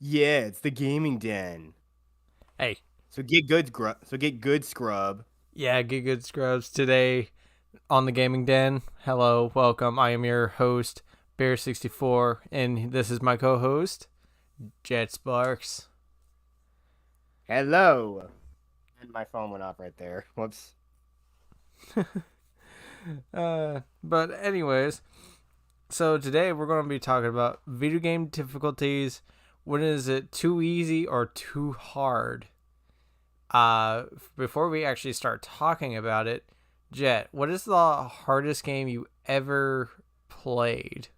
Yeah, it's the Gaming Den. Hey, So get good, scrub. yeah, good scrubs. Today on the Gaming Den. Hello, welcome. I am your host, Bear64, and this is my co-host, Jet Sparks. Hello. And my phone went off right there. Whoops. But anyways, so today we're going to be talking about video game difficulties. When is it too easy or too hard? Before we actually start talking about it, Jet, what is the hardest game you ever played?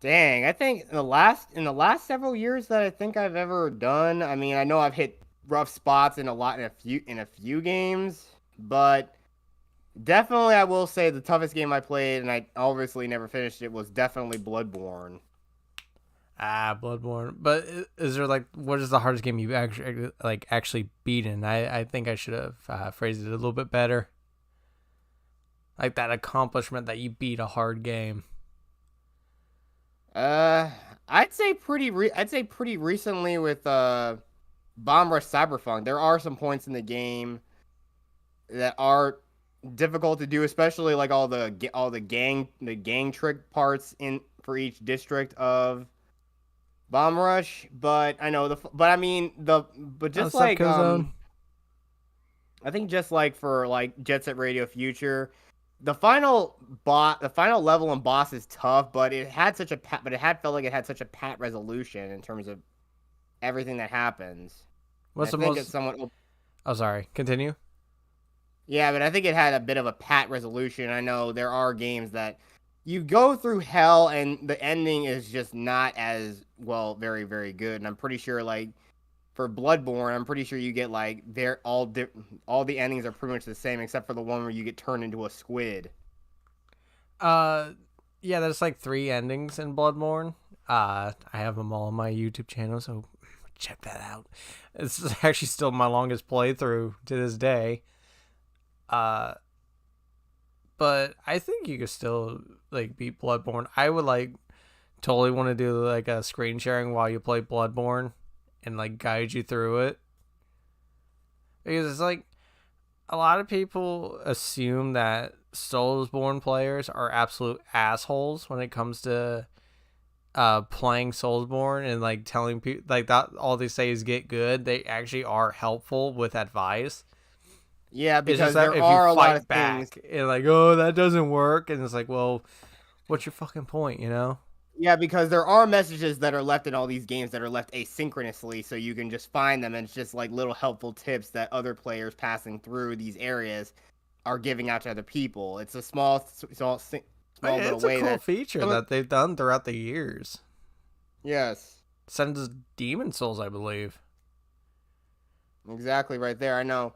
Dang, I think in the last several years that I think I've ever done, I mean, I know I've hit rough spots in a few games, but definitely I will say the toughest game I played, and I obviously never finished it, was definitely Bloodborne. Bloodborne. But is there like what is the hardest game you've actually beaten? I think I should have phrased it a little bit better. Like that accomplishment that you beat a hard game. Uh, I'd say pretty recently with Bomb Rush Cyberpunk. There are some points in the game that are difficult to do, especially like all the gang trick parts in for each district of Bomb Rush. But I know but I mean but Oh, just what's up, like Killzone? I think just like for like Jet Set Radio Future, the final level and boss is tough, but it had felt like it had such a pat resolution in terms of everything that happens. And I What's the think it's most? somewhat Oh, sorry. Continue. Yeah, but I think it had a bit of a pat resolution. I know there are games that you go through hell and the ending is just not as well, very, very good. And I'm pretty sure, like for Bloodborne, I'm pretty sure you get like all the endings are pretty much the same except for the one where you get turned into a squid. Uh, yeah, there's like three endings in Bloodborne. I have them all on my YouTube channel, so check that out. It's actually still my longest playthrough to this day. Uh, but I think you could still like beat Bloodborne. I would like totally want to do like a screen sharing while you play Bloodborne and like guide you through it because it's like a lot of people assume that Soulsborne players are absolute assholes when it comes to playing Soulsborne and like telling people like that all they say is get good. They actually are helpful with advice. Yeah, It's just because that there if you are a lot of fight things. back and like, oh, that doesn't work, and it's like, well, what's your fucking point, you know? Yeah, because there are messages that are left in all these games that are left asynchronously, so you can just find them, and it's just like little helpful tips that other players passing through these areas are giving out to other people. It's a Like, small little it's a way cool that feature some of- that they've done throughout the years. yes, Sends Demon Souls, I believe. exactly right there. I know.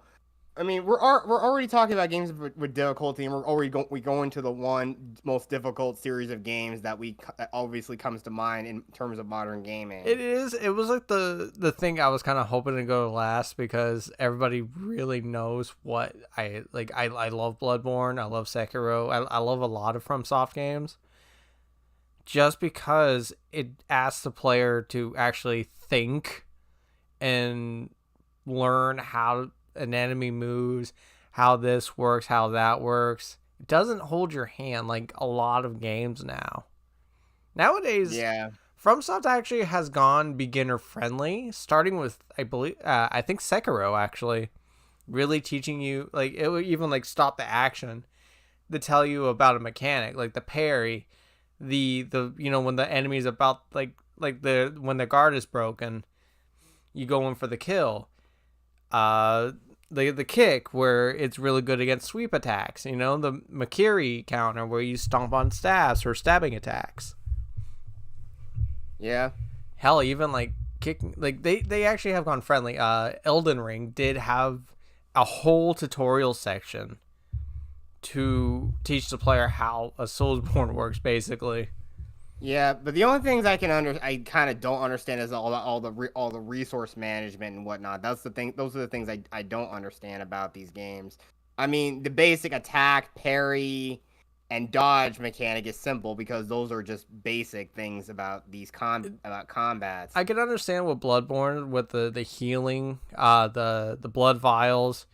I mean, we're already talking about games with difficulty, and we go into the one most difficult series of games that obviously comes to mind in terms of modern gaming. It is. It was like the thing I was kind of hoping to go last because everybody really knows what I like. I love Bloodborne. I love Sekiro. I love a lot of FromSoft games. Just because it asks the player to actually think and learn how an enemy moves, how this works, how that works. It doesn't hold your hand like a lot of games now. Nowadays, Yeah, FromSoft actually has gone beginner friendly, starting with I think Sekiro actually really teaching you like it would even like stop the action to tell you about a mechanic like the parry, the when the enemy's about like the when the guard is broken, you go in for the kill. Uh, the kick where it's really good against sweep attacks. The Makiri counter where you stomp on staffs or stabbing attacks. yeah. Hell, even like kicking, like they actually have gone friendly. Elden Ring did have a whole tutorial section to teach the player how a Soulsborne works, basically. Yeah, but the only things I kind of don't understand is all the resource management and whatnot. That's the thing. Those are the things I don't understand about these games. I mean, the basic attack, parry, and dodge mechanic is simple because those are just basic things about about combats. I can understand with Bloodborne with the healing, the blood vials.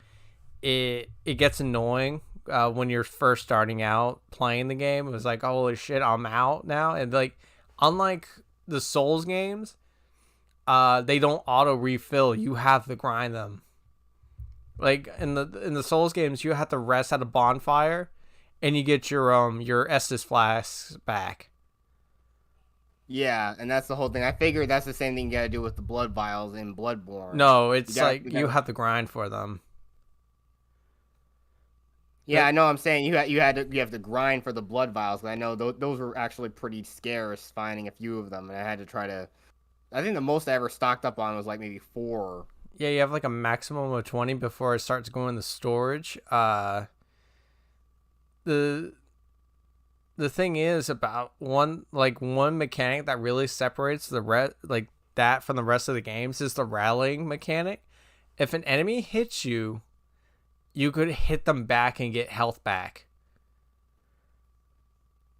It gets annoying when you're first starting out playing the game. It was like, oh, holy shit, I'm out now. And like, unlike the Souls games, they don't auto refill. You have to grind them. Like in the Souls games, you have to rest at a bonfire, and you get your Estus flasks back. Yeah, and that's the whole thing. I figured that's the same thing you gotta do with the blood vials in Bloodborne. No, it's like You you gotta, have to grind for them. yeah, But I know. I'm saying you have to grind for the blood vials. 'Cause I know those were actually pretty scarce. Finding a few of them, and I had to try to. I think the most I ever stocked up on was like maybe 4. yeah, you have like a maximum of 20 before it starts going to storage. The the thing is about one mechanic that really separates that from the rest of the games is the rallying mechanic. If an enemy hits you, you could hit them back and get health back.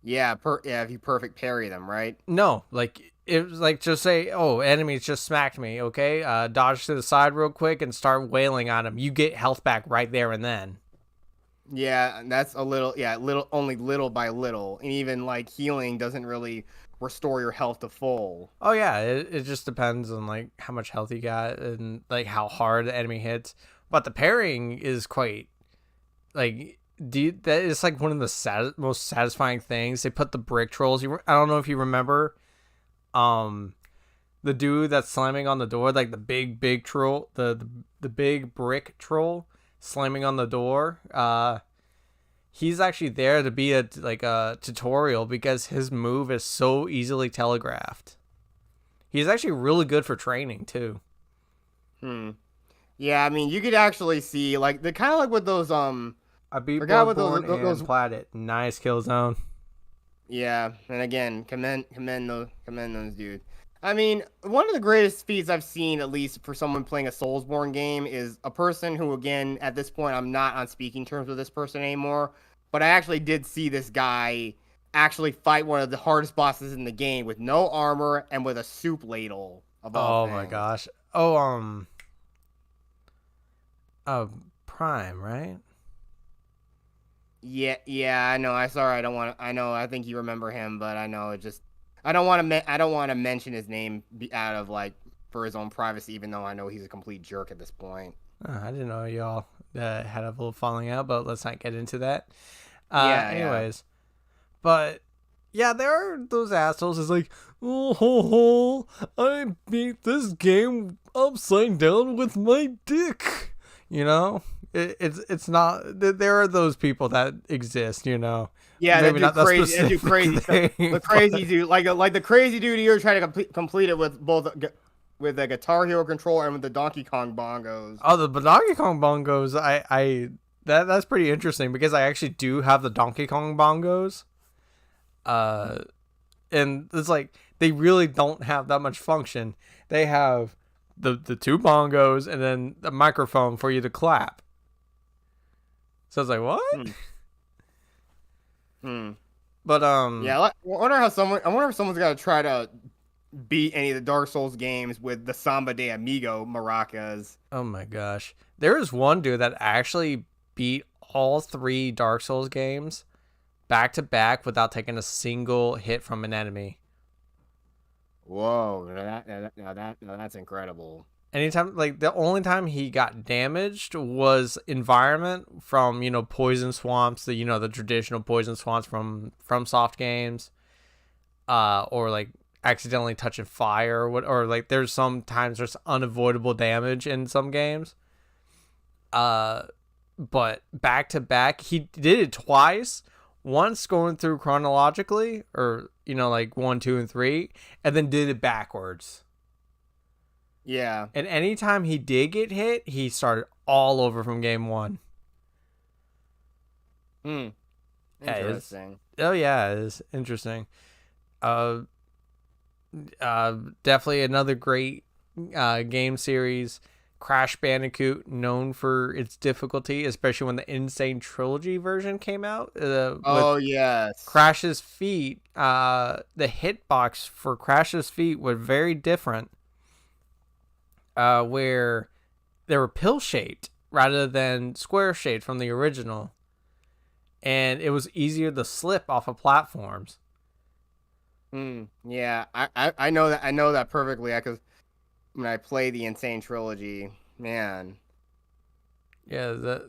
Yeah, if you perfect parry them, right? No, like it was like just say, "Oh, enemies just smacked me." Okay, dodge to the side real quick and start wailing on them. You get health back right there and then. Yeah, and that's a little, yeah, only little by little, and even like healing doesn't really restore your health to full. Oh yeah, it just depends on like how much health you got and like how hard the enemy hits. But the parrying is quite like that is like one of the most satisfying things. They put the brick trolls. I don't know if you remember, um, the dude that's slamming on the door, like the big troll, the big brick troll slamming on the door. He's actually there to be a tutorial because his move is so easily telegraphed. He's actually really good for training too. Hmm. Yeah, I mean, you could actually see like the kind of like with those I beat forgot what Bloodborne and plat it. Nice kill zone. yeah, and again, commend those dudes. I mean, one of the greatest feats I've seen, at least for someone playing a Soulsborne game, is a person who, again, at this point, I'm not on speaking terms with this person anymore, but I actually did see this guy actually fight one of the hardest bosses in the game with no armor and with a soup ladle of all Oh my things. gosh. Oh uh Prime, right? Yeah, I know. I sorry, I don't want to. I know. I think you remember him, but I know it just. I don't want to. I don't want to mention his name out of like for his own privacy, even though I know he's a complete jerk at this point. I didn't know y'all had a little falling out, but let's not get into that. Yeah. Anyways, but yeah, there are those assholes. It's like, oh, ho, ho, I beat this game upside down with my dick. You know, it's not. There are those people that exist. You know, Yeah, maybe not that that do specific crazy stuff. thing, The crazy but- dude, like the crazy dude you're trying to complete it with both with the Guitar Hero controller and with the Donkey Kong bongos. Oh, the Donkey Kong bongos. That's pretty interesting because I actually do have the Donkey Kong bongos. And it's like they really don't have that much function. They have the two bongos and then the microphone for you to clap. So I was like, what? Hmm. But Yeah, I wonder I wonder if someone's got to try to beat any of the Dark Souls games with the Samba de Amigo maracas. oh my gosh, there is one dude that actually beat all three Dark Souls games back to back without taking a single hit from an enemy. Whoa, that's incredible. Anytime, like the only time he got damaged was environment from poison swamps, the traditional poison swamps from soft games, or like accidentally touching fire, or like there's sometimes there's unavoidable damage in some games. But back to back, he did it twice. Once going through chronologically, or like 1, 2, and 3, and then did it backwards. Yeah. And anytime he did get hit, he started all over from game 1. Interesting. Oh yeah, it's interesting. Definitely another great game series. Crash Bandicoot known for its difficulty, especially when the Insane Trilogy version came out with Oh yes. Crash's feet. The hitbox for Crash's feet were very different, where they were pill shaped rather than square shaped from the original, and it was easier to slip off of platforms. Yeah, I know that, I know that perfectly, because when I play the Insane Trilogy, man. Yeah, what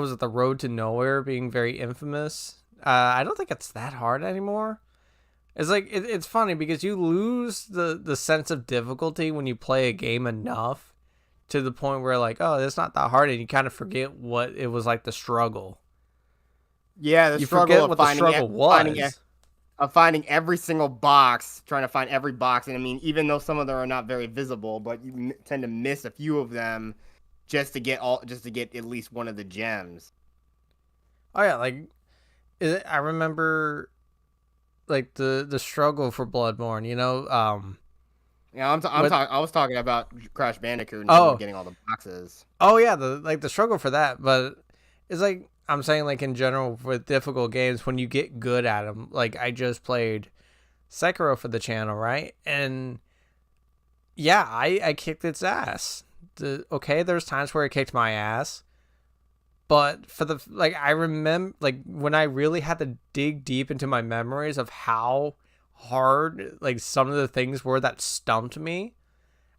was it? The Road to Nowhere being very infamous. I don't think it's that hard anymore. It's like it's funny because you lose the sense of difficulty when you play a game enough to the point where like, oh, it's not that hard, and you kind of forget what it was like to struggle. Yeah, the You struggle forget of what the struggle was. finding every single box, trying to find every box, and I mean, even though some of them are not very visible, but you tend to miss a few of them just to get at least one of the gems. Oh yeah, like I remember like the struggle for Bloodborne. Yeah, What? I was talking about Crash Bandicoot in terms of Oh, getting all the boxes. oh yeah, the struggle for that. But it's like I'm saying, like in general with difficult games, when you get good at them. Like I just played Sekiro for the channel, right? And yeah, I kicked its ass. Okay, there's times where it kicked my ass, but for the like I remember like when I really had to dig deep into my memories of how hard like some of the things were that stumped me.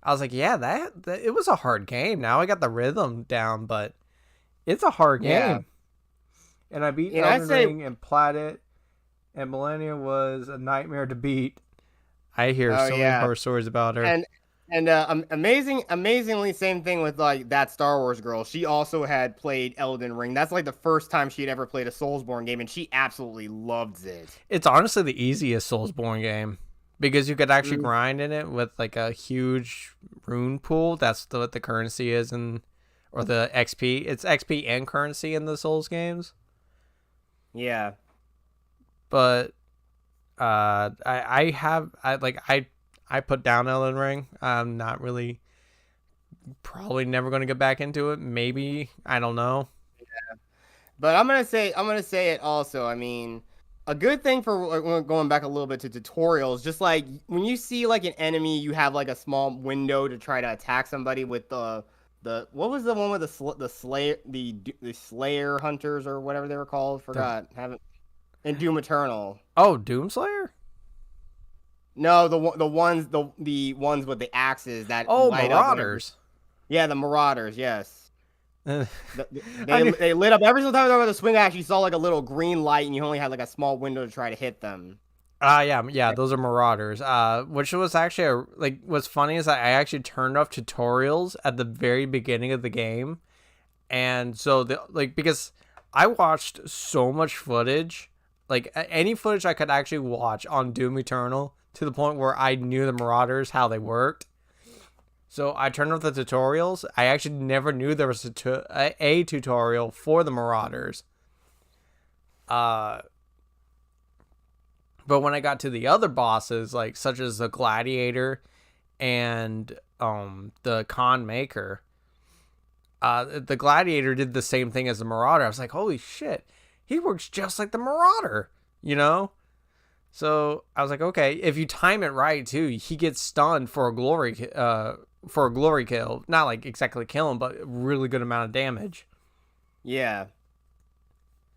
I was like, yeah, that it was a hard game. Now I got the rhythm down, but it's a hard Yeah, game. And I beat and I'd Elden say, Ring and Planet, and Millennia was a nightmare to beat. I hear oh so many yeah, horror stories about her. and amazingly, same thing with like that Star Wars girl. She also had played Elden Ring. That's like the first time she'd ever played a Soulsborne game, and she absolutely loves it. It's honestly the easiest Soulsborne game because you could actually Mm, grind in it with like a huge rune pool. That's what the currency is, or the XP. It's XP and currency in the Souls games. yeah, But I put down Elden Ring. I'm not really probably never going to get back into it. Maybe, I don't know. but I'm gonna say it also. I mean, a good thing for going back a little bit to tutorials, just like when you see like an enemy, you have like a small window to try to attack somebody with the what was the one with the Slayer hunters or whatever they were called? The Forgot. Haven't in Doom Eternal. Doomslayer? No, the ones with the axes that Oh, light up whenever. Marauders. Yeah, the Marauders. Yes. I They knew, they lit up every single time they were the swing axe. You saw like a little green light, and you only had like a small window to try to hit them. yeah, those are Marauders. Which was actually what's funny is that I actually turned off tutorials at the very beginning of the game, and so because I watched so much footage, like any footage I could actually watch on Doom Eternal to the point where I knew the Marauders how they worked. So I turned off the tutorials. I actually never knew there was a tutorial for the Marauders. Uh, but when I got to the other bosses, like such as the Gladiator and the Con Maker, the Gladiator did the same thing as the Marauder. I was like, holy shit, he works just like the Marauder, you know? So I was like, okay, if you time it right too, he gets stunned for a glory kill. Not like exactly kill him, but a really good amount of damage. Yeah.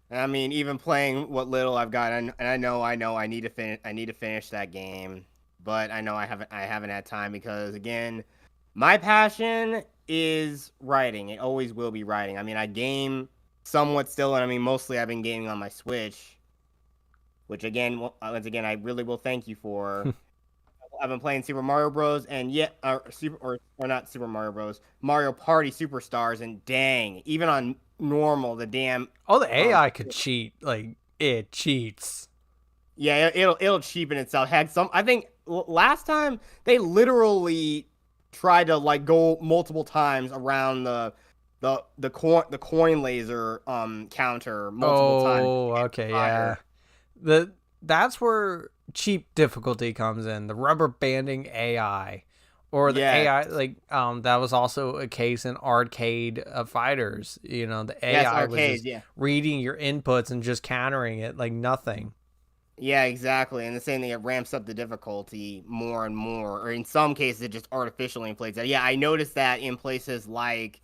I mean, even playing what little I've got, and I know I need to finish that game, but I know I haven't had time because again, my passion is writing. It always will be writing. I mean, I game somewhat still, and I mean, mostly I've been gaming on my Switch, which again, once again, I really will thank you for. I've been playing Super Mario Bros. And or not Super Mario Bros. Mario Party Superstars, and dang, even on normal, the damn Oh, the um, AI could cheat. Like, it cheats. yeah, it'll cheapen itself. Had some, I think last time they literally tried to like go multiple times around the coin laser counter multiple times. Oh, okay, yeah. Fire. That's where cheap difficulty comes in. The rubber banding AI. Or the Yeah. AI, that was also a case in arcade fighters. The Yes, AI was arcades. just Yeah. reading your inputs and just countering it like nothing. Yeah, exactly. And the same thing, it ramps up the difficulty more and more, or in some cases, it just artificially inflates that. Yeah, I noticed that in places like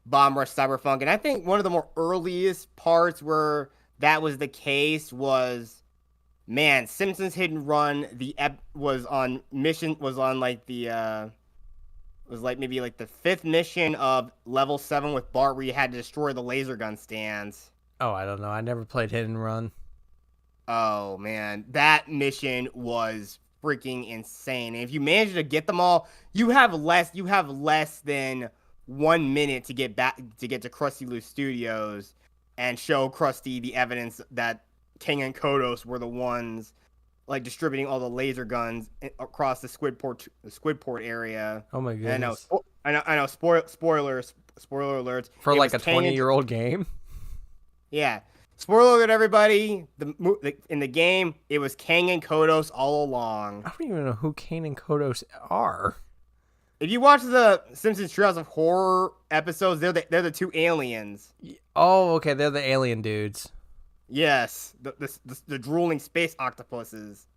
Bomb Rush Cyberpunk, and I think one of the more earliest parts where that was the case was, man, Simpsons Hidden Run. Was on mission, was on like was like maybe like the fifth mission of level 7 with Bart, where you had to destroy the laser gun stands. Oh, I don't know. I never played Hit and Run. Oh man, that mission was freaking insane. And if you manage to get them all, you have less than 1 minute to get back to get to Krusty Lou Studios and show Krusty the evidence that King and Kodos were the ones like distributing all the laser guns across the Squidport area. Oh my And goodness. I know, spoiler alerts. For It like was a King and 20-year-old game? yeah. Spoiler alert, everybody. In the game, it was Kang and Kodos all along. I don't even know who Kane and Kodos are. If you watch the Simpsons Treehouse of Horror episodes, they're the two aliens. Oh, okay. They're the alien dudes. Yes, the drooling space octopuses.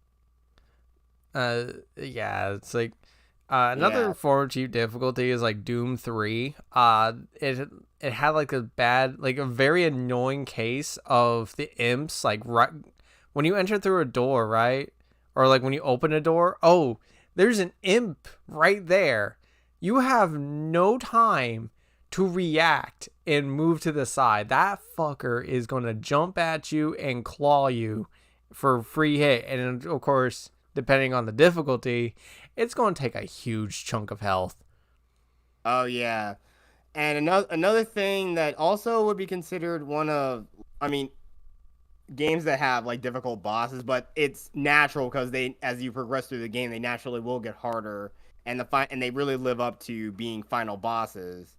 Yeah, it's like another Yeah. form of cheap difficulty is like Doom 3. It had like a very annoying case of the imps, like right when you enter through a door, right? Or like when you open a door, oh, there's an imp right there. You have no time to react and move to the side. That fucker is gonna jump at you and claw you for a free hit, and of course, depending on the difficulty, it's going to take a huge chunk of health. Oh yeah. And another thing that also would be considered one of, I mean, games that have like difficult bosses, but it's natural because as you progress through the game, they naturally will get harder, and and they really live up to being final bosses.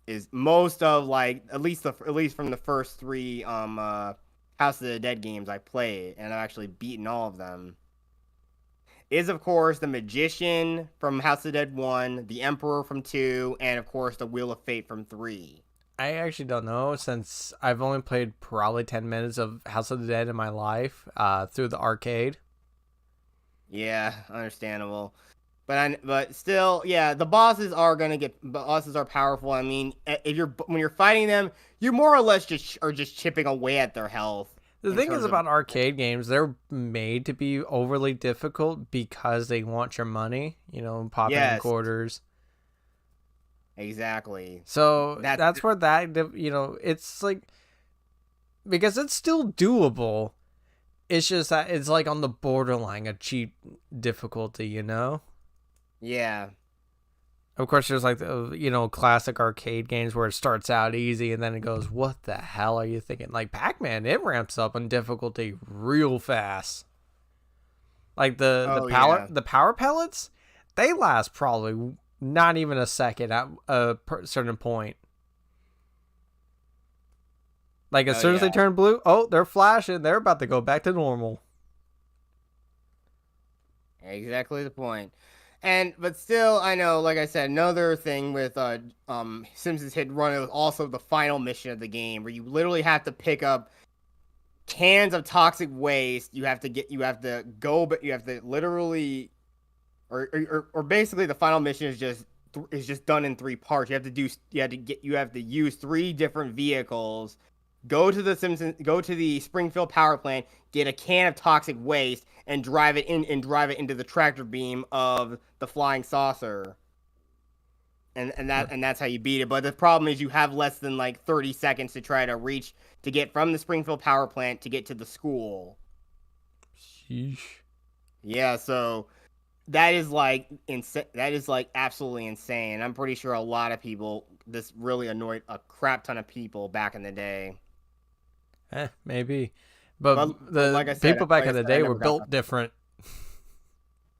Is most of like at least from the first three House of the Dead games I played, and I've actually beaten all of them. Is of course the Magician from House of the Dead 1, the Emperor from 2, and of course the Wheel of Fate from 3. I actually don't know, since I've only played probably 10 minutes of House of the Dead in my life through the arcade. Yeah, understandable. But still, yeah, bosses are powerful. I mean, if when you're fighting them, you more or less just chipping away at their health. The In thing is terms of about arcade games, they're made to be overly difficult because they want your money, popping in yes, quarters. exactly. So that's where it's like, because it's still doable. It's just that it's like on the borderline of cheap difficulty, Yeah. Of course, there's like the classic arcade games where it starts out easy and then it goes, "What the hell are you thinking?" Like Pac-Man, it ramps up in difficulty real fast. Like the power pellets, they last probably not even a second at a certain point. Like as soon as they turn blue, oh, they're flashing. They're about to go back to normal. Exactly the point. But still, I know, like I said, another thing with Simpsons Hit and Run, it was also the final mission of the game where you literally have to pick up cans of toxic waste. You have to go, but you have to literally, or basically the final mission is just done in 3 parts. You have to use 3 different vehicles. Go to the Springfield power plant, get a can of toxic waste, and drive it into the tractor beam of the flying saucer. And that's how you beat it. But the problem is you have less than like 30 seconds to try to get from the Springfield power plant to get to the school. Sheesh. Yeah, so that is like absolutely insane. I'm pretty sure a lot of people, this really annoyed a crap ton of people back in the day. Maybe. But like I said, people back in the day were built different.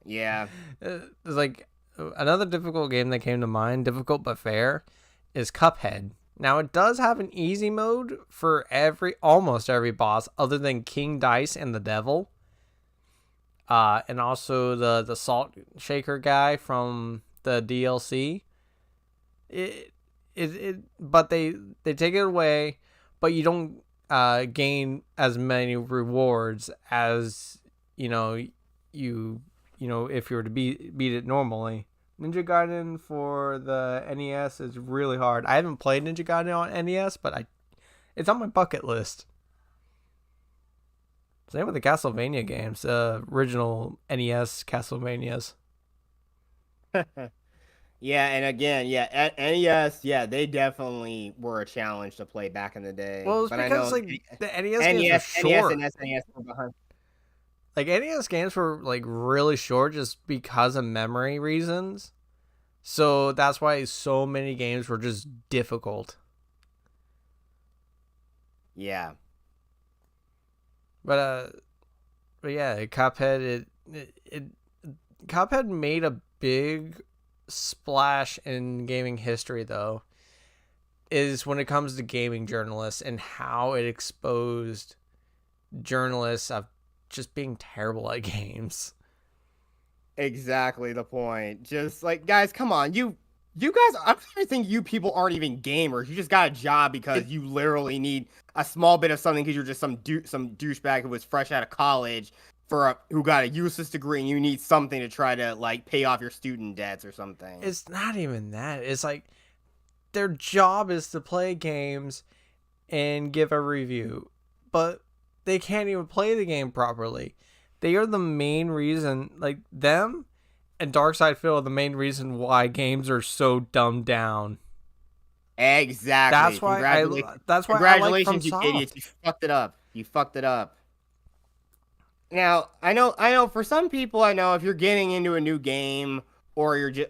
Yeah. It's like another difficult game that came to mind, difficult but fair, is Cuphead. Now it does have an easy mode for almost every boss other than King Dice and the Devil. And also the salt shaker guy from the DLC. But they take it away, but you don't gain as many rewards as if you were to beat it normally. Ninja Gaiden for the NES is really hard. I haven't played Ninja Gaiden on NES, but it's on my bucket list. Same with the Castlevania games, original NES Castlevanias. Yeah, and again, yeah, NES, yeah, they definitely were a challenge to play back in the day. Well, it's But I because know like the NES games were NES short. and SNES were behind. Like NES games were like really short just because of memory reasons. So that's why so many games were just difficult. Yeah. But yeah, Cuphead it Cuphead made a big splash in gaming history though. Is when it comes to gaming journalists and how it exposed journalists of just being terrible at games. Exactly the point. Just like, guys, come on. You guys, I'm starting to think you people aren't even gamers. You just got a job because you literally need a small bit of something because you're just some douchebag who was fresh out of college who got a useless degree, and you need something to try to like pay off your student debts or something. It's not even that. It's like their job is to play games and give a review, but they can't even play the game properly. They are the main reason, like them and Darkside Phil are the main reason why games are so dumbed down. Exactly. That's why Congratulations, I like you idiots. You fucked it up. You fucked it up. Now, I know for some people, I know if you're getting into a new game or you're just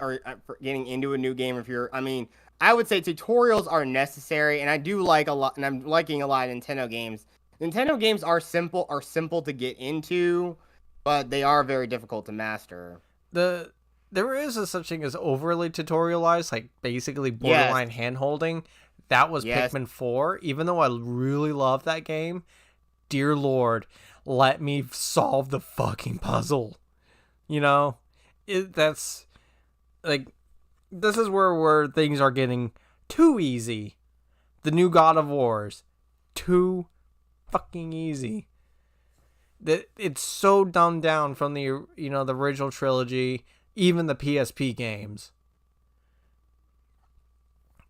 getting into a new game, I mean, I would say tutorials are necessary, and I do like a lot, and I'm liking a lot of Nintendo games. Nintendo games are simple to get into, but they are very difficult to master. There is a such thing as overly tutorialized, like basically borderline hand-holding. That was Pikmin 4. Even though I really love that game, dear Lord, let me solve the fucking puzzle. That's like, this is where things are getting too easy. The new God of Wars, too fucking easy. That it's so dumbed down from the the original trilogy, even the PSP games.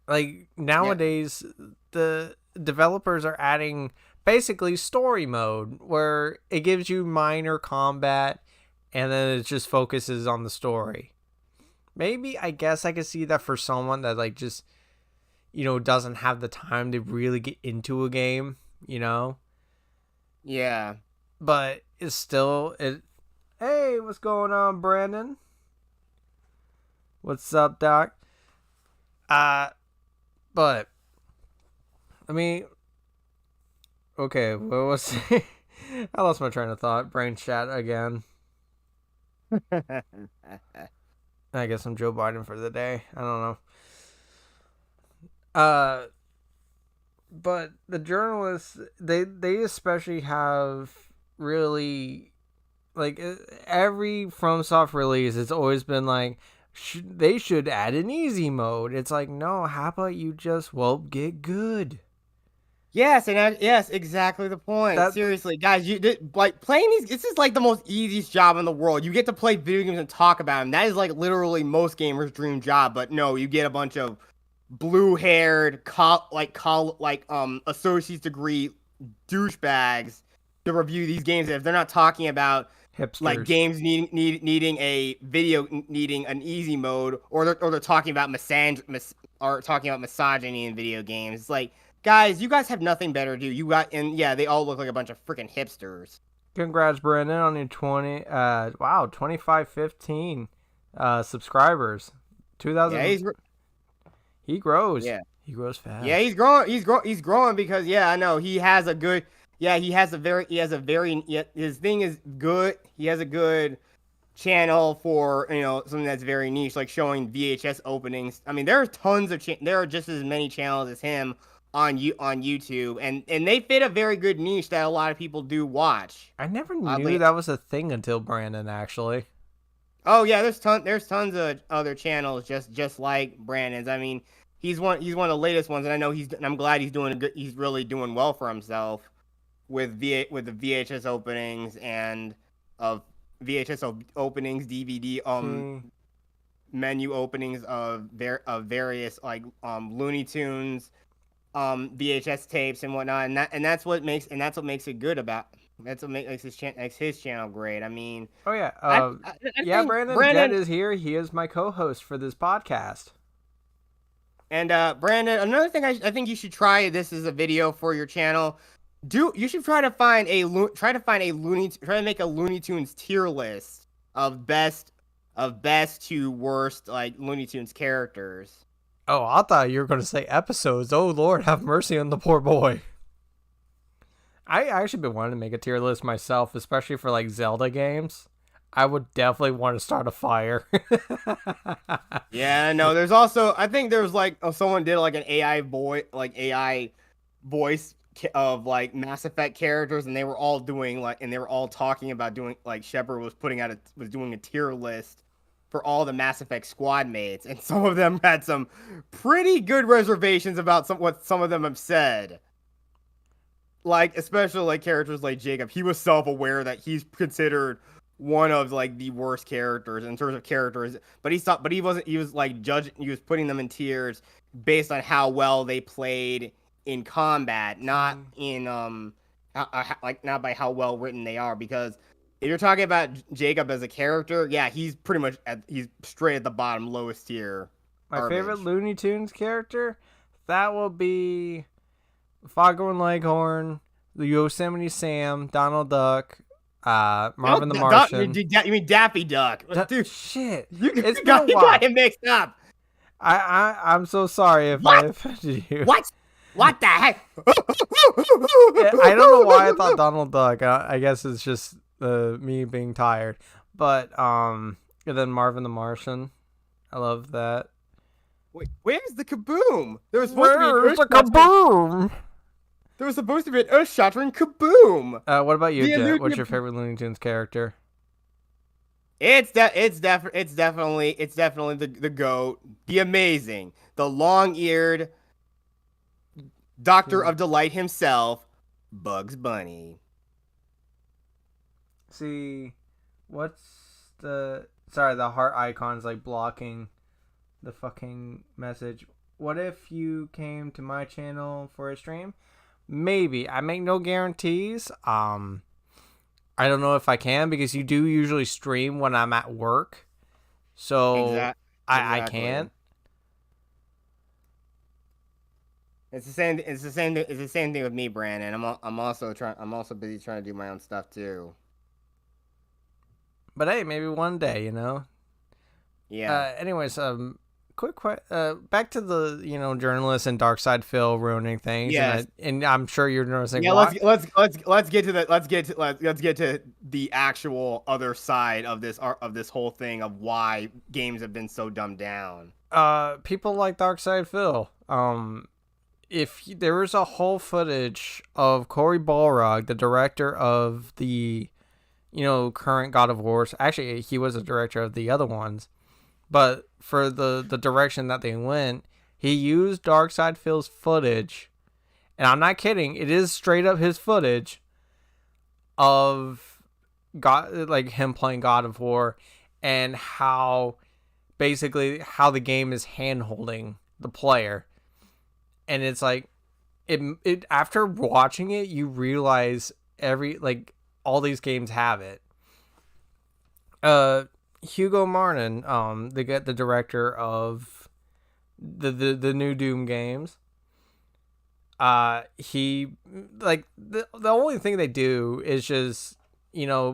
Like nowadays, the developers are adding basically story mode where it gives you minor combat and then it just focuses on the story. Maybe I guess I could see that for someone that like just doesn't have the time to really get into a game, Yeah. But it's still Hey, what's going on, Brandon? What's up, Doc? But I mean, okay, what was I lost my train of thought. Brain chat again. I guess I'm Joe Biden for the day. I don't know. But the journalists, they especially have really, like, every FromSoft release, it's always been like, they should add an easy mode. It's like, no, how about you just, get good? Yes, yes, exactly the point. Seriously, guys, playing these. This is like the most easiest job in the world. You get to play video games and talk about them. That is like literally most gamers' dream job. But no, you get a bunch of blue-haired, associate's degree douchebags to review these games. If they're not talking about hipsters, like games needing an easy mode, or they're talking about misogyny in video games. It's like, guys, you guys have nothing better to do. They all look like a bunch of freaking hipsters. Congrats, Brandon, on your 2515 subscribers. 2000. Yeah, he grows. Yeah, he grows fast. Yeah, he's growing. He's growing because I know he has a good. Yeah, his thing is good. He has a good channel for something that's very niche, like showing VHS openings. I mean, there are tons of there are just as many channels as him on YouTube, and they fit a very good niche that a lot of people do watch. I never knew that was a thing until Brandon, actually. Oh yeah, there's tons of other channels just like Brandon's. I mean, he's one of the latest ones, and I know and I'm glad he's doing good. He's really doing well for himself with the VHS openings and of openings, DVD See, menu openings of various like Looney Tunes VHS tapes and whatnot, and that's what makes it good about. That's what makes his channel great. I mean, oh yeah, I yeah, think Brandon, Jed Brandon is here. He is my co-host for this podcast. and Brandon. Another thing I think you should try. This is a video for your channel. You should try to find try to make a Looney Tunes tier list of best to worst like Looney Tunes characters. Oh, I thought you were going to say episodes. Oh Lord, have mercy on the poor boy. I actually been wanting to make a tier list myself, especially for like Zelda games. I would definitely want to start a fire. Yeah, no. There's also I think there's like someone did like an AI voice of like Mass Effect characters, and they were all talking about doing like Shepard was doing a tier list for all the Mass Effect squad mates, and some of them had some pretty good reservations about what some of them have said. Like especially like characters like Jacob, he was self-aware that he's considered one of like the worst characters in terms of characters, but he wasn't. He was like judging. He was putting them in tiers based on how well they played in combat, not in like not by how well written they are. Because if you're talking about Jacob as a character, yeah, he's straight at the bottom, lowest tier. My Garbage. favorite Looney Tunes character, that will be Foghorn Leghorn, the Yosemite Sam, Donald Duck, Marvin the Martian. You mean Daffy Duck? Dude, Shit, it's been a while. You got him mixed up. I'm so sorry if I offended you. What? What the heck? I don't know why I thought Donald Duck. I guess it's just me being tired. But and then Marvin the Martian. I love that. Wait, where's the kaboom? There was supposed to be an earth-shattering kaboom. What about you, Jet? What's your favorite Looney Tunes character? It's definitely the GOAT, the amazing, the long-eared Doctor of Delight himself, Bugs Bunny. See, the heart icon's like blocking the fucking message. What if you came to my channel for a stream? Maybe. I make no guarantees. I don't know if I can because you do usually stream when I'm at work. So Exactly. I can't. It's the same thing with me, Brandon. I'm also busy trying to do my own stuff too. But hey, maybe one day, you know. Yeah. Anyways, back to the journalist and Dark Side Phil ruining things. Yes. And I'm sure you're noticing. Yeah. Let's get to the actual other side of this whole thing of why games have been so dumbed down. People like Dark Side Phil. If there was a whole footage of Cory Balrog, the director of the, current God of Wars. Actually, he was a director of the other ones. But for the direction that they went, he used Dark Side Phil's footage. And I'm not kidding. It is straight up his footage of God, like him playing God of War, and how the game is hand holding the player. And it's like, it after watching it, you realize all these games have it. Hugo Martin, the director of the new Doom games. He the only thing they do is just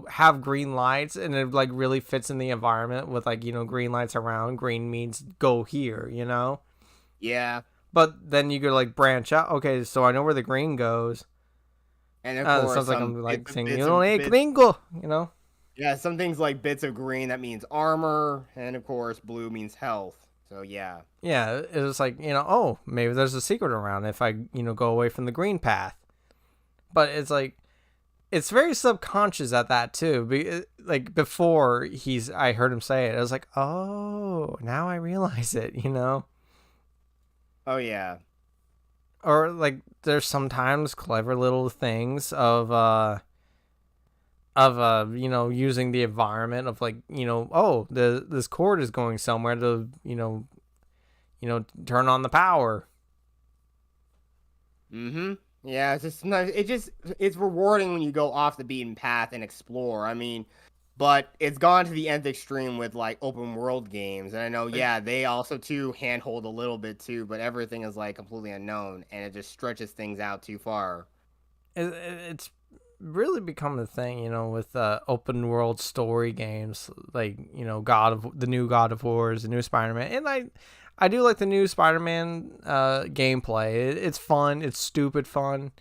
have green lights, and it really fits in the environment with green lights around. Green means go here, Yeah. But then you could branch out. Okay, so I know where the green goes. And of course, it sounds like I'm saying, gringo, Yeah, some things like bits of green, that means armor, and of course blue means health. So yeah. Yeah, it's like, oh, maybe there's a secret around if I, go away from the green path. But it's like, it's very subconscious at that too. Like before I heard him say it, I was like, oh, now I realize it, you know? Oh yeah. Or like there's sometimes clever little things using the environment of like, oh, this cord is going somewhere to, turn on the power. Mm-hmm. Yeah, it's just sometimes it's rewarding when you go off the beaten path and explore. I mean, but it's gone to the nth extreme with like open world games. And I know, Like, yeah, they also too handhold a little bit too, but everything is like completely unknown and it just stretches things out too far. it's really become a thing, with open world story games, like the new God of Wars, the new Spider-Man, and I do like the new Spider-Man gameplay. It's fun. It's stupid fun.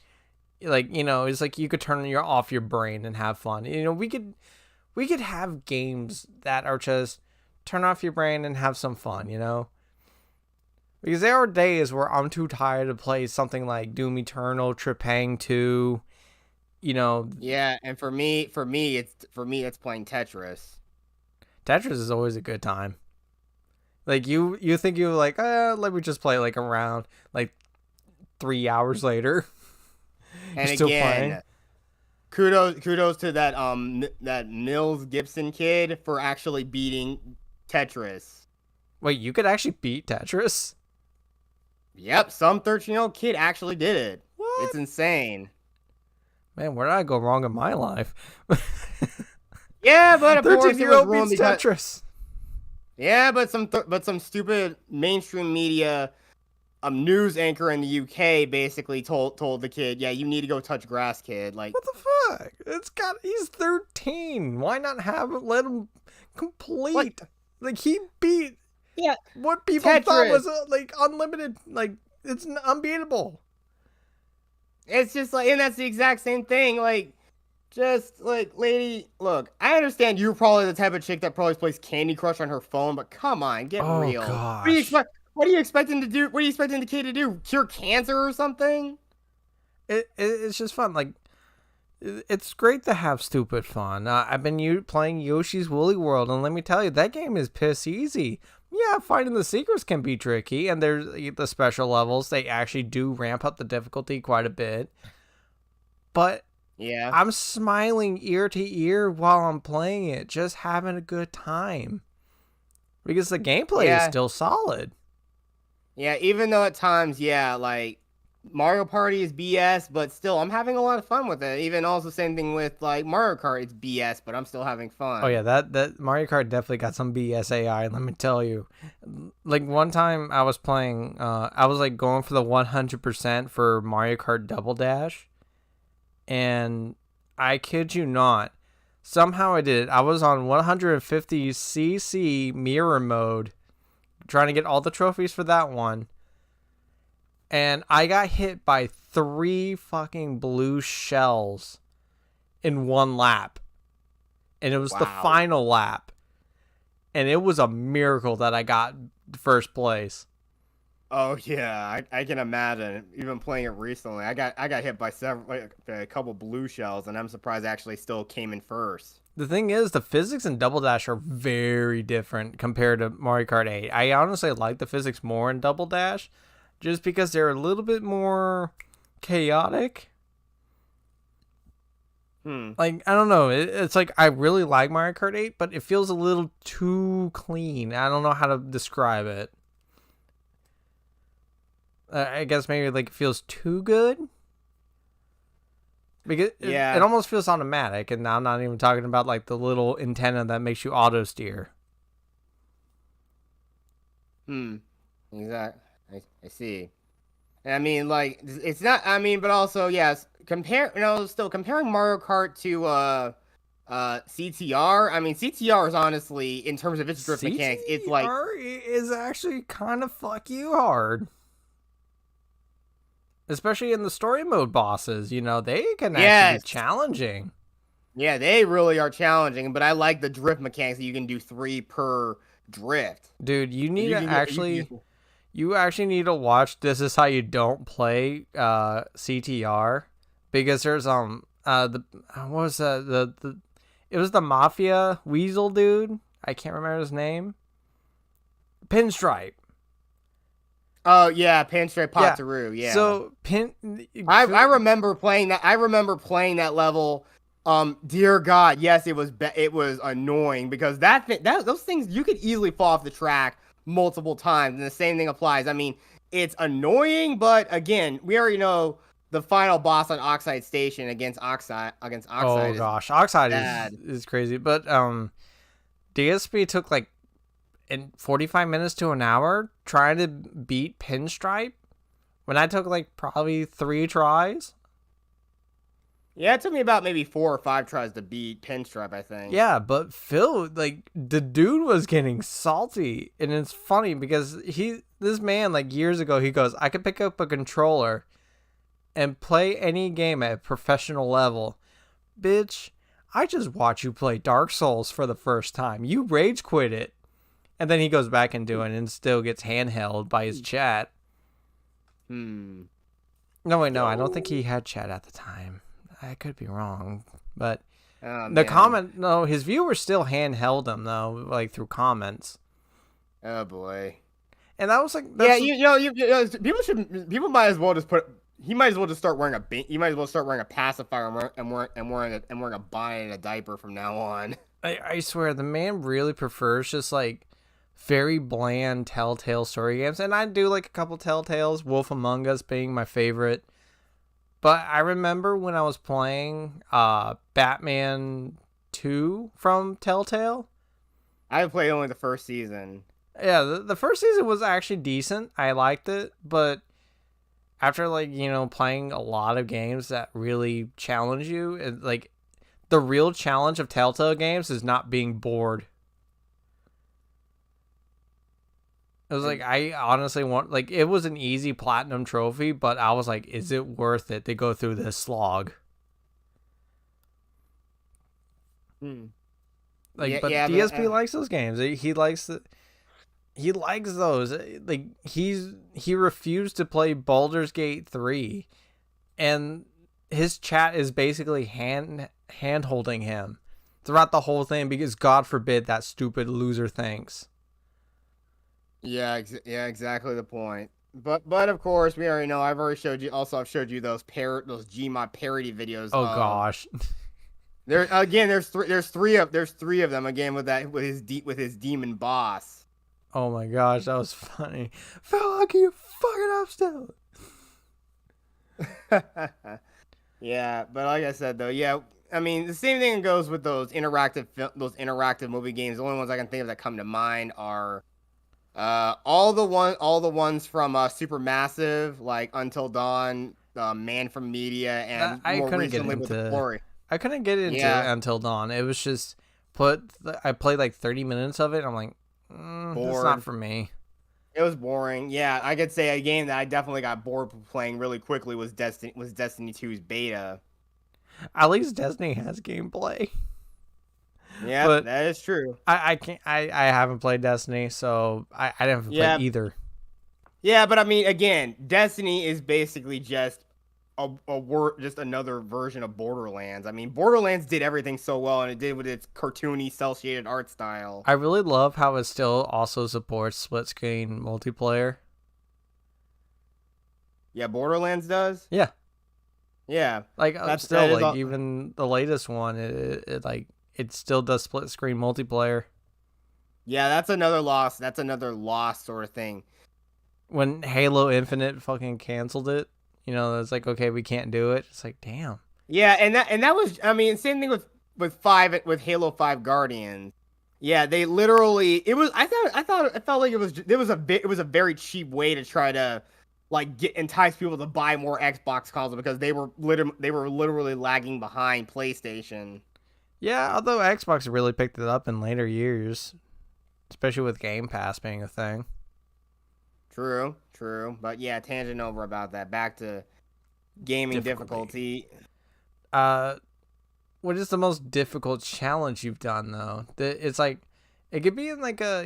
Like it's like you could turn off your brain and have fun. We could have games that are just turn off your brain and have some fun. Because there are days where I'm too tired to play something like Doom Eternal, Trepang 2. Yeah, and it's playing Tetris. Tetris is always a good time. Like you think you're like, let me just play like a round. Like 3 hours later, you're And still playing. again, kudos to that Mills Gibson kid for actually beating Tetris. Wait, you could actually beat Tetris? Yep, some 13-year-old kid actually did it. What? It's insane. Man, where did I go wrong in my life? Yeah, but of course it was 13-year-old ruined beats because Tetris. yeah, but some stupid mainstream media news anchor in the UK basically told the kid, yeah, you need to go touch grass, kid. Like, What the fuck? He's 13. Why not let him complete? Like he beat yeah, what people thought Tetris. was like unlimited. Like it's unbeatable. It's just like, and that's the exact same thing. Like, just like, lady, look, I understand you're probably the type of chick that probably plays Candy Crush on her phone, but come on, get Oh real. What do you gosh. expect? What are you expecting to do? What are you expecting the kid to do? Cure cancer or something? It's just fun. Like it's great to have stupid fun. I've been playing Yoshi's Woolly World, and let me tell you, that game is piss easy. Yeah, finding the secrets can be tricky, and there's the special levels. They actually do ramp up the difficulty quite a bit. But Yeah. I'm smiling ear to ear while I'm playing it, just having a good time. Because the gameplay is Yeah. still solid. Yeah, even though at times, yeah, like Mario Party is BS, but still I'm having a lot of fun with it. Even also same thing with like Mario Kart, it's BS, but I'm still having fun. Oh yeah, that Mario Kart definitely got some BS AI, let me tell you. Like one time I was playing I was like going for the 100% for Mario Kart Double Dash, and I kid you not, somehow I did it. I was on 150cc mirror mode trying to get all the trophies for that one. And I got hit by 3 fucking blue shells in one lap. And it was the Wow. final lap. And it was a miracle that I got first place. Oh yeah, I can imagine. Even playing it recently, I got hit by a couple blue shells, and I'm surprised I actually still came in first. The thing is, the physics in Double Dash are very different compared to Mario Kart 8. I honestly like the physics more in Double Dash, just because they're a little bit more chaotic. Like, I don't know. It's like I really like Mario Kart 8, but it feels a little too clean. I don't know how to describe it. I guess maybe like it feels too good. Because Yeah. it almost feels automatic, and I'm not even talking about like the little antenna that makes you auto steer. Exactly. I see. And I mean, like, it's not. I mean, but also, yes. Still comparing Mario Kart to CTR. I mean, CTR is honestly, in terms of its drift mechanics, it's like, CTR is actually kind of fuck you hard. Especially in the story mode bosses, they can actually be challenging. Yeah, they really are challenging, but I like the drift mechanics that you can do 3 per drift. Dude, you need You to can actually you actually need to watch This Is How You Don't Play CTR, because there's The what was the it was the mafia weasel dude. I can't remember his name. Pinstripe. Oh yeah, Pinstripe Yeah. Potteroo. Yeah. So I remember playing that. I remember playing that level. Dear God, yes, it was annoying because those things you could easily fall off the track multiple times, and the same thing applies. I mean, it's annoying, but again, we already know the final boss on Oxide Station against Oh Oxide is gosh, Oxide bad. is crazy, but DSP took like in 45 minutes to an hour trying to beat Pinstripe when I took like probably 3 tries. Yeah, it took me about maybe 4 or 5 tries to beat Pinstripe, I think. Yeah, but Phil, like the dude was getting salty, and it's funny because this man like years ago he goes, I could pick up a controller and play any game at a professional level. Bitch, I just watched you play Dark Souls for the first time. You rage quit it. And then he goes back and doing it and still gets handheld by his chat. Hmm. No, wait, no, I don't think he had chat at the time. I could be wrong. But Oh, the man. no, his viewers still handheld him, though, like through comments. Oh boy. And that was like, Yeah, that's, people might as well just he might as well just start wearing he might as well start wearing a pacifier and wearing a bonnet and a diaper from now on. I swear, the man really prefers just like very bland Telltale story games. And I do like a couple Telltales, Wolf Among Us being my favorite. But I remember when I was playing Batman 2 from Telltale. I played only the first season. Yeah, the first season was actually decent. I liked it, but after like, playing a lot of games that really challenge you, like the real challenge of Telltale games is not being bored. It was like, I honestly want, like, it was an easy platinum trophy, but I was like, is it worth it to go through this slog? Like, Yeah, but yeah, DSP likes those games. He likes those. Like, he refused to play Baldur's Gate 3, and his chat is basically hand holding him throughout the whole thing because God forbid that stupid loser thinks. yeah, exactly the point. But of course, we already know. I've showed you those Gmod parody videos. Oh gosh. There's three of them again with his demon boss. Oh my gosh, that was funny. Phil, can you fucking up still? Yeah, but like I said though, yeah, I mean the same thing goes with those interactive movie games. The only ones I can think of that come to mind are all the ones from Supermassive, like Until Dawn, Man from Media, and more recently with the Glory. I couldn't get into Until Dawn. It was just I played like 30 minutes of it. I'm like, that's not for me. It was boring. Yeah, I could say a game that I definitely got bored playing really quickly was Destiny 2's beta. At least Destiny has gameplay. Yeah, but that is true. I can't. I haven't played Destiny, so I haven't played either. Yeah, but I mean, again, Destiny is basically just just another version of Borderlands. I mean, Borderlands did everything so well, and it did with its cartoony, cel-shaded art style. I really love how it still also supports split-screen multiplayer. Yeah, Borderlands does? Yeah. Yeah. Like, even the latest one, it still does split-screen multiplayer. Yeah, that's another loss. That's another loss sort of thing. When Halo Infinite fucking canceled it, it's like, okay, we can't do it. It's like, damn. Yeah, and that was, I mean, same thing with Halo 5 Guardians. Yeah, they literally, it felt like it was a very cheap way to try to like entice people to buy more Xbox consoles because they were literally lagging behind PlayStation. Yeah, although Xbox really picked it up in later years, especially with Game Pass being a thing. True. But yeah, tangent over about that. Back to gaming difficulty. What is the most difficult challenge you've done though? It's like it could be in like a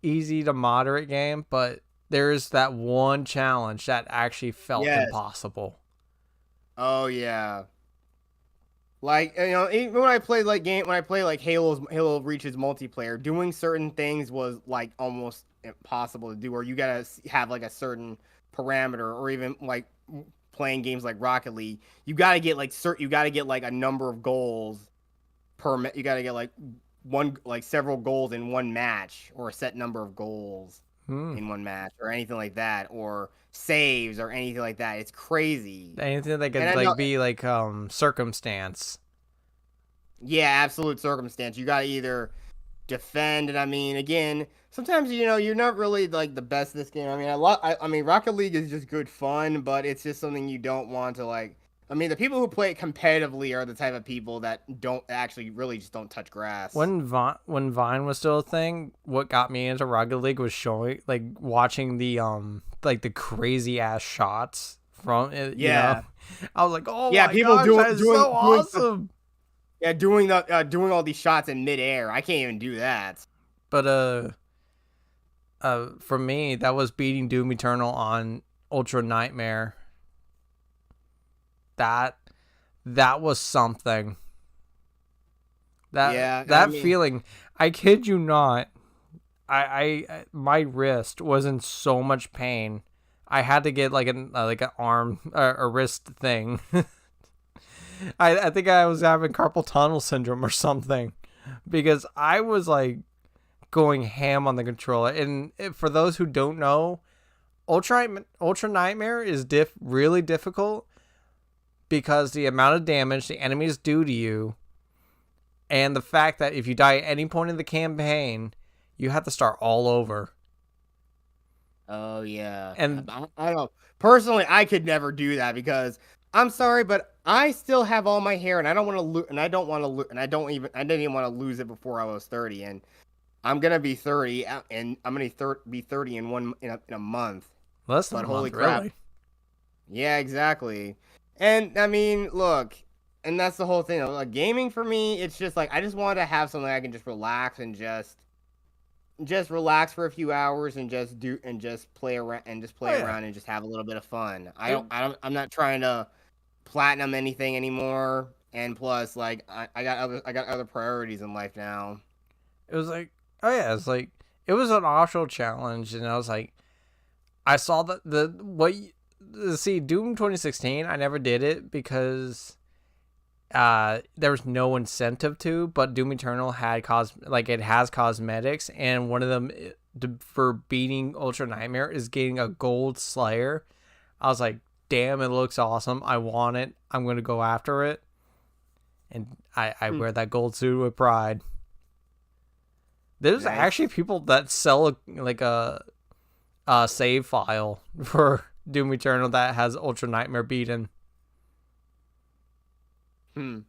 easy to moderate game, but there's that one challenge that actually felt impossible. Oh yeah. Like, even when I played when I play like Halo Reach's multiplayer, doing certain things was like almost impossible to do, or you gotta have like a certain parameter, or even like playing games like Rocket League, you gotta get like a number of goals you gotta get like several goals in one match, or a set number of goals Hmm. in one match, or anything like that, or saves or anything like that. It's crazy. Anything that And could I like know, be like circumstance. yeah, absolute circumstance. You gotta either defend, and I mean, again, sometimes you're not really like the best at this game. I mean, I mean, Rocket League is just good fun, but it's just something you don't want to like. I mean, the people who play it competitively are the type of people that don't actually really just don't touch grass. When Vine was still a thing, what got me into Rocket League was showing like watching the like the crazy ass shots from it, you know. Yeah, I was like, "Oh yeah, my people gosh, that is so doing stuff, awesome." yeah, doing all these shots in midair. I can't even do that. But for me, that was beating Doom Eternal on Ultra Nightmare. That that was something. That Yeah, I that mean, feeling, I kid you not. My wrist was in so much pain. I had to get like an arm a wrist thing. I think I was having carpal tunnel syndrome or something because I was like going ham on the controller. And for those who don't know, Ultra Nightmare is really difficult because the amount of damage the enemies do to you, and the fact that if you die at any point in the campaign, you have to start all over. oh yeah, And I don't know. Personally, I could never do that because I'm sorry, but I still have all my hair, and I don't want to lose, and I don't want to lose, and I didn't even want to lose it before I was 30, and I'm gonna be 30, and I'm gonna be 30 in a month. less than But a holy month, crap, really. yeah, exactly. And I mean, look, and that's the whole thing. Like gaming for me, it's just like I just want to have something I can just relax and just relax for a few hours and just play around Oh yeah. and just have a little bit of fun. It I'm not trying to platinum anything anymore. And plus, like I got other priorities in life now. it was like, oh yeah, it's like it was an optional challenge, and I was like, I saw that see Doom 2016. I never did it because there was no incentive to, but Doom Eternal had it has cosmetics, and one of them for beating Ultra Nightmare is getting a gold Slayer. I was like, damn, it looks awesome. I want it. I'm gonna go after it, and I Hmm, wear that gold suit with pride. There's actually nice. people that sell a save file for Doom Eternal that has Ultra Nightmare beaten. Hmm.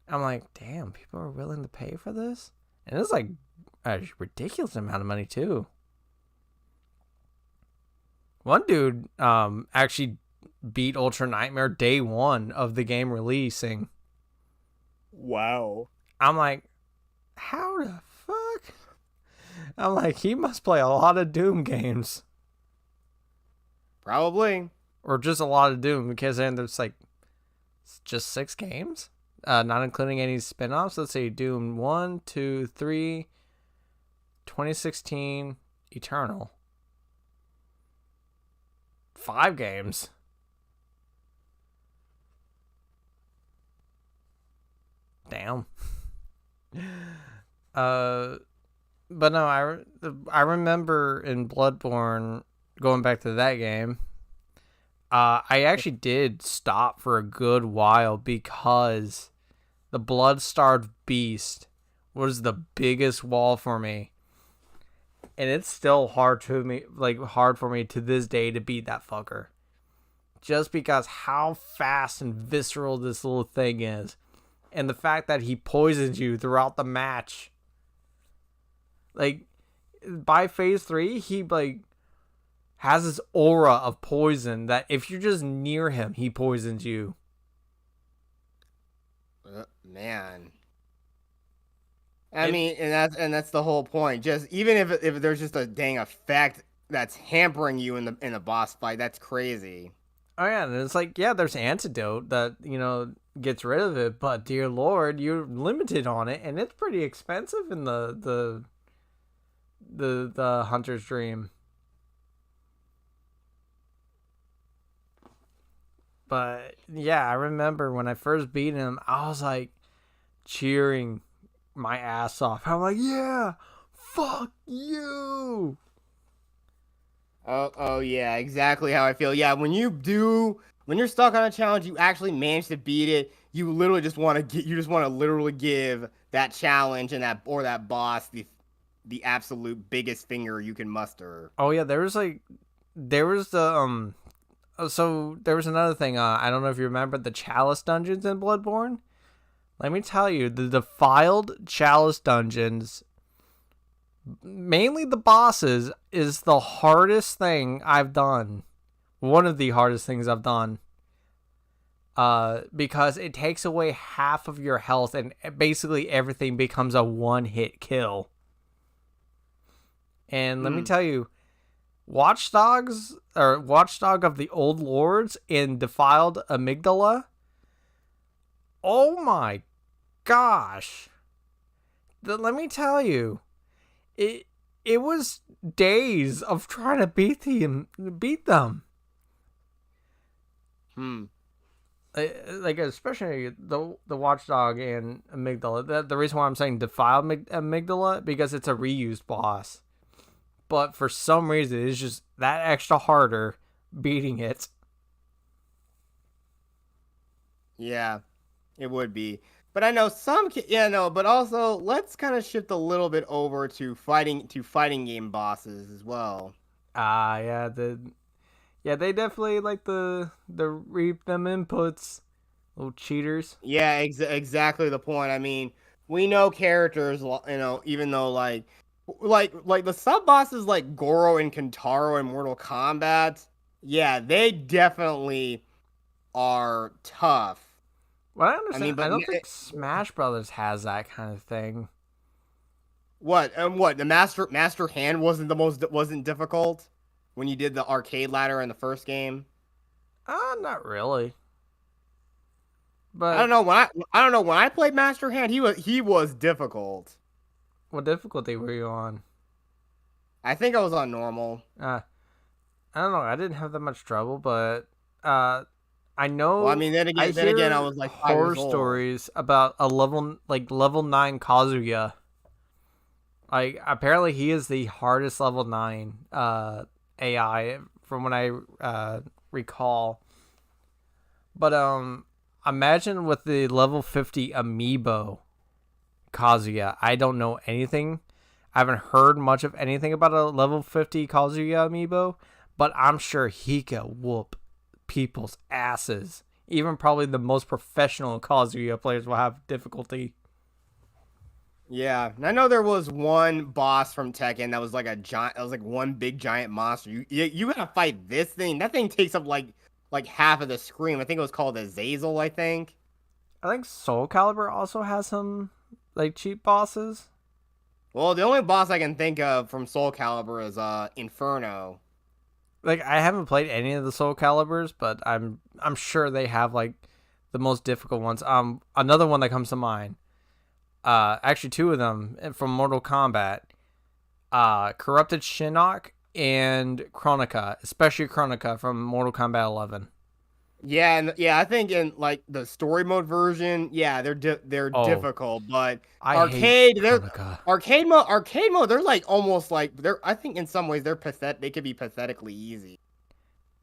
I'm like, damn, people are willing to pay for this, and it's like a ridiculous amount of money too. One dude actually beat Ultra Nightmare day one of the game releasing. Wow. I'm like, how the fuck? I'm like, he must play a lot of Doom games, Probably. or just a lot of Doom, because then there's like just 6 games, not including any spin-offs. Let's see, Doom 1, 2, 3, 2016, Eternal. 5 games. Damn. Uh, but no, I remember in Bloodborne, going back to that game. I actually did stop for a good while because the blood-starved beast was the biggest wall for me, and it's still hard for me to this day to beat that fucker. Just because how fast and visceral this little thing is, and the fact that he poisons you throughout the match. Like by phase 3, he has this aura of poison that if you're just near him, he poisons you. Man. I And mean, and that's the whole point. Just even if there's just a dang effect that's hampering you in the boss fight, that's crazy. oh yeah, and it's like, yeah, there's antidote that gets rid of it, but dear lord, you're limited on it, and it's pretty expensive in the hunter's dream. But yeah, I remember when I first beat him, I was like cheering my ass off. I'm like, yeah, fuck you. Oh yeah, exactly how I feel. Yeah, when you're stuck on a challenge, you actually manage to beat it. You literally just want to you just want to literally give that challenge and that boss the absolute biggest finger you can muster. Oh yeah, there was the so there was another thing. I don't know if you remember the Chalice dungeons in Bloodborne. Let me tell you, the defiled Chalice dungeons, mainly the bosses, is the hardest thing I've done. One of the hardest things I've done. Because it takes away half of your health and basically everything becomes a one-hit kill. And let me tell you, Watchdog of the Old Lords in Defiled Amygdala. Oh my gosh. Let me tell you, it was days of trying to beat them. Like especially the Watchdog and Amygdala. The reason why I'm saying Defiled Amygdala because it's a reused boss. But for some reason, it's just that extra harder beating it. Yeah, it would be. But I know but also let's kind of shift a little bit over to fighting game bosses as well. Yeah, they definitely like the reap them inputs, little cheaters. Yeah, exactly the point. I mean, we know characters, even though like the sub bosses like Goro and Kentaro in Mortal Kombat, yeah, they definitely are tough. Well, I understand. I mean, I don't think Smash Brothers has that kind of thing. What the master hand wasn't difficult when you did the arcade ladder in the first game? Not really. I But don't know when I played Master Hand, he was difficult. what difficulty were you on? I think I was on normal. I don't know. I didn't have that much trouble, but I know. Well, I mean, then again, I was like 5 years horror old. stories about a level 9 Kazuya. Like apparently he is the hardest level 9 AI from what I recall. But imagine with the level 50 amiibo Kazuya. I don't know anything. I haven't heard much of anything about a level 50 Kazuya amiibo, but I'm sure he could whoop people's asses. Even probably the most professional Kazuya players will have difficulty. Yeah, and I know there was one boss from Tekken that was like a giant. That was like one big giant monster. You gotta fight this thing. That thing takes up like half of the screen. I think it was called Azazel. I think. I think Soul Calibur also has some like cheap bosses. Well, the only boss I can think of from Soul Calibur is Inferno. Like I haven't played any of the Soul Caliburs, but I'm sure they have like the most difficult ones. Another one that comes to mind. Actually two of them from Mortal Kombat. Corrupted Shinnok and Chronica, especially Chronica from Mortal Kombat 11. Yeah, and I think in like the story mode version, yeah, they're difficult, but arcade mode, they're like almost like I think in some ways they're pathetic. They could be pathetically easy.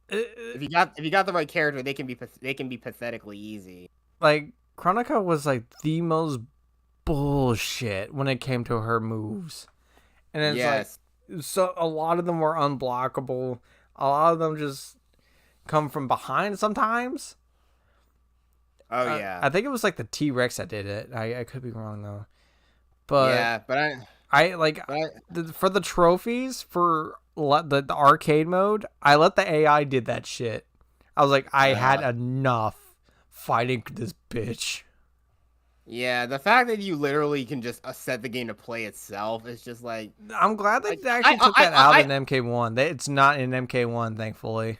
If you got the right character, they can be pathetically easy. Like Chronica was like the most bullshit when it came to her moves. And it's like so a lot of them were unblockable. A lot of them just come from behind sometimes. Oh yeah. I think it was like the T-Rex that did it. I could be wrong though. But yeah, but for the trophies for the arcade mode, I let the AI did that shit. I was like, I had enough fighting this bitch. Yeah, the fact that you literally can just set the game to play itself is just like. I'm glad they actually took that out in MK1. It's not in MK1, thankfully.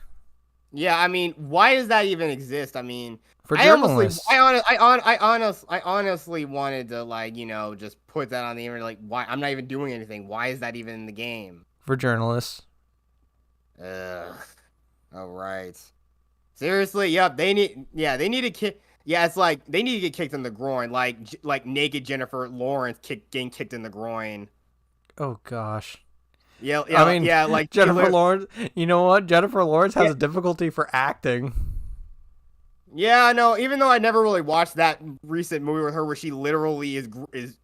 Yeah, I mean, why does that even exist? I mean, For I honestly, journalists. I honestly wanted to like, just put that on the internet. Like, why? I'm not even doing anything. Why is that even in the game? For journalists. Ugh. All right. Seriously, yep. They need to kick. Yeah, it's like they need to get kicked in the groin, like naked Jennifer Lawrence getting kicked in the groin. Oh gosh. Yeah, I yeah, mean, yeah. Like Jennifer Lawrence. You know what? Jennifer Lawrence has yeah, a difficulty for acting. yeah. No, even though I never really watched that recent movie with her, where she literally is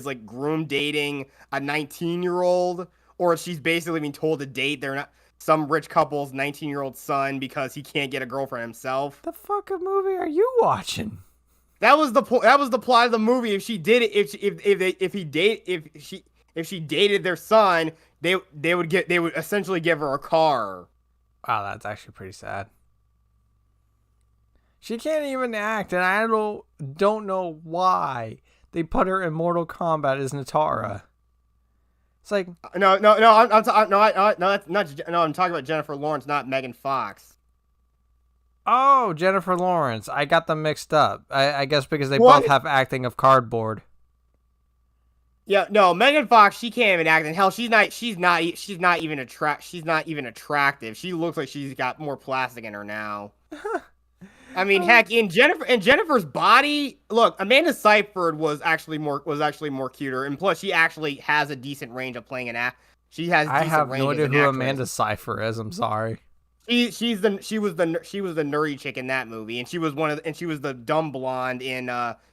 like groom dating a 19-year-old, or she's basically being told to date their not some rich couple's 19-year-old son because he can't get a girlfriend himself. The fuck of movie are you watching? That was the point. That was the plot of the movie. If she did it, if she dated their son, they would essentially give her a car. Wow, that's actually pretty sad. She can't even act, and I don't know why they put her in Mortal Kombat as Natara. It's like, No. No, that's not. No, I'm talking about Jennifer Lawrence, not Megan Fox. oh, Jennifer Lawrence. I got them mixed up. I guess because they both What? have acting of cardboard. Yeah, no, Megan Fox. She can't even act. And hell, she's not. She's not even attractive. She looks like she's got more plastic in her now. I mean, Oh, heck, in Jennifer's body, look, Amanda Seyfried was actually more cuter, and plus she actually has a decent range of playing an act. She has I decent have no range as idea an who actress. Amanda Seyfried is. I'm sorry. She was the nerdy chick in that movie, and she was the dumb blonde in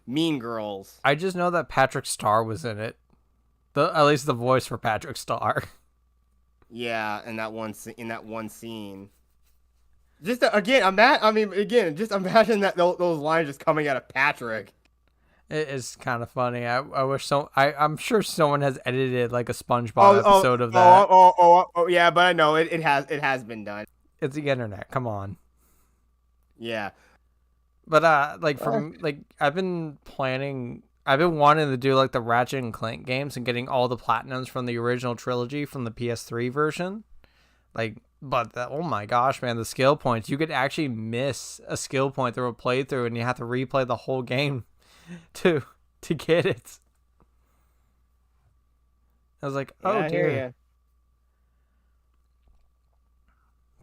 Mean Girls. I just know that Patrick Starr was in it. At least the voice for Patrick Starr. Yeah, in that one scene. Just again, I mean, again, just imagine that those lines just coming out of Patrick. It is kind of funny. I wish I'm sure someone has edited like a SpongeBob Oh, oh, episode of oh, that. oh, oh, oh, yeah, but I know it has been done. It's the internet. Come on. Yeah. But like from like I've been wanting to do like the Ratchet and Clank games and getting all the platinums from the original trilogy from the PS3 version. Like, but oh my gosh, man, the skill points. You could actually miss a skill point through a playthrough and you have to replay the whole game to get it. I was like, Yeah, oh I hear dear. you.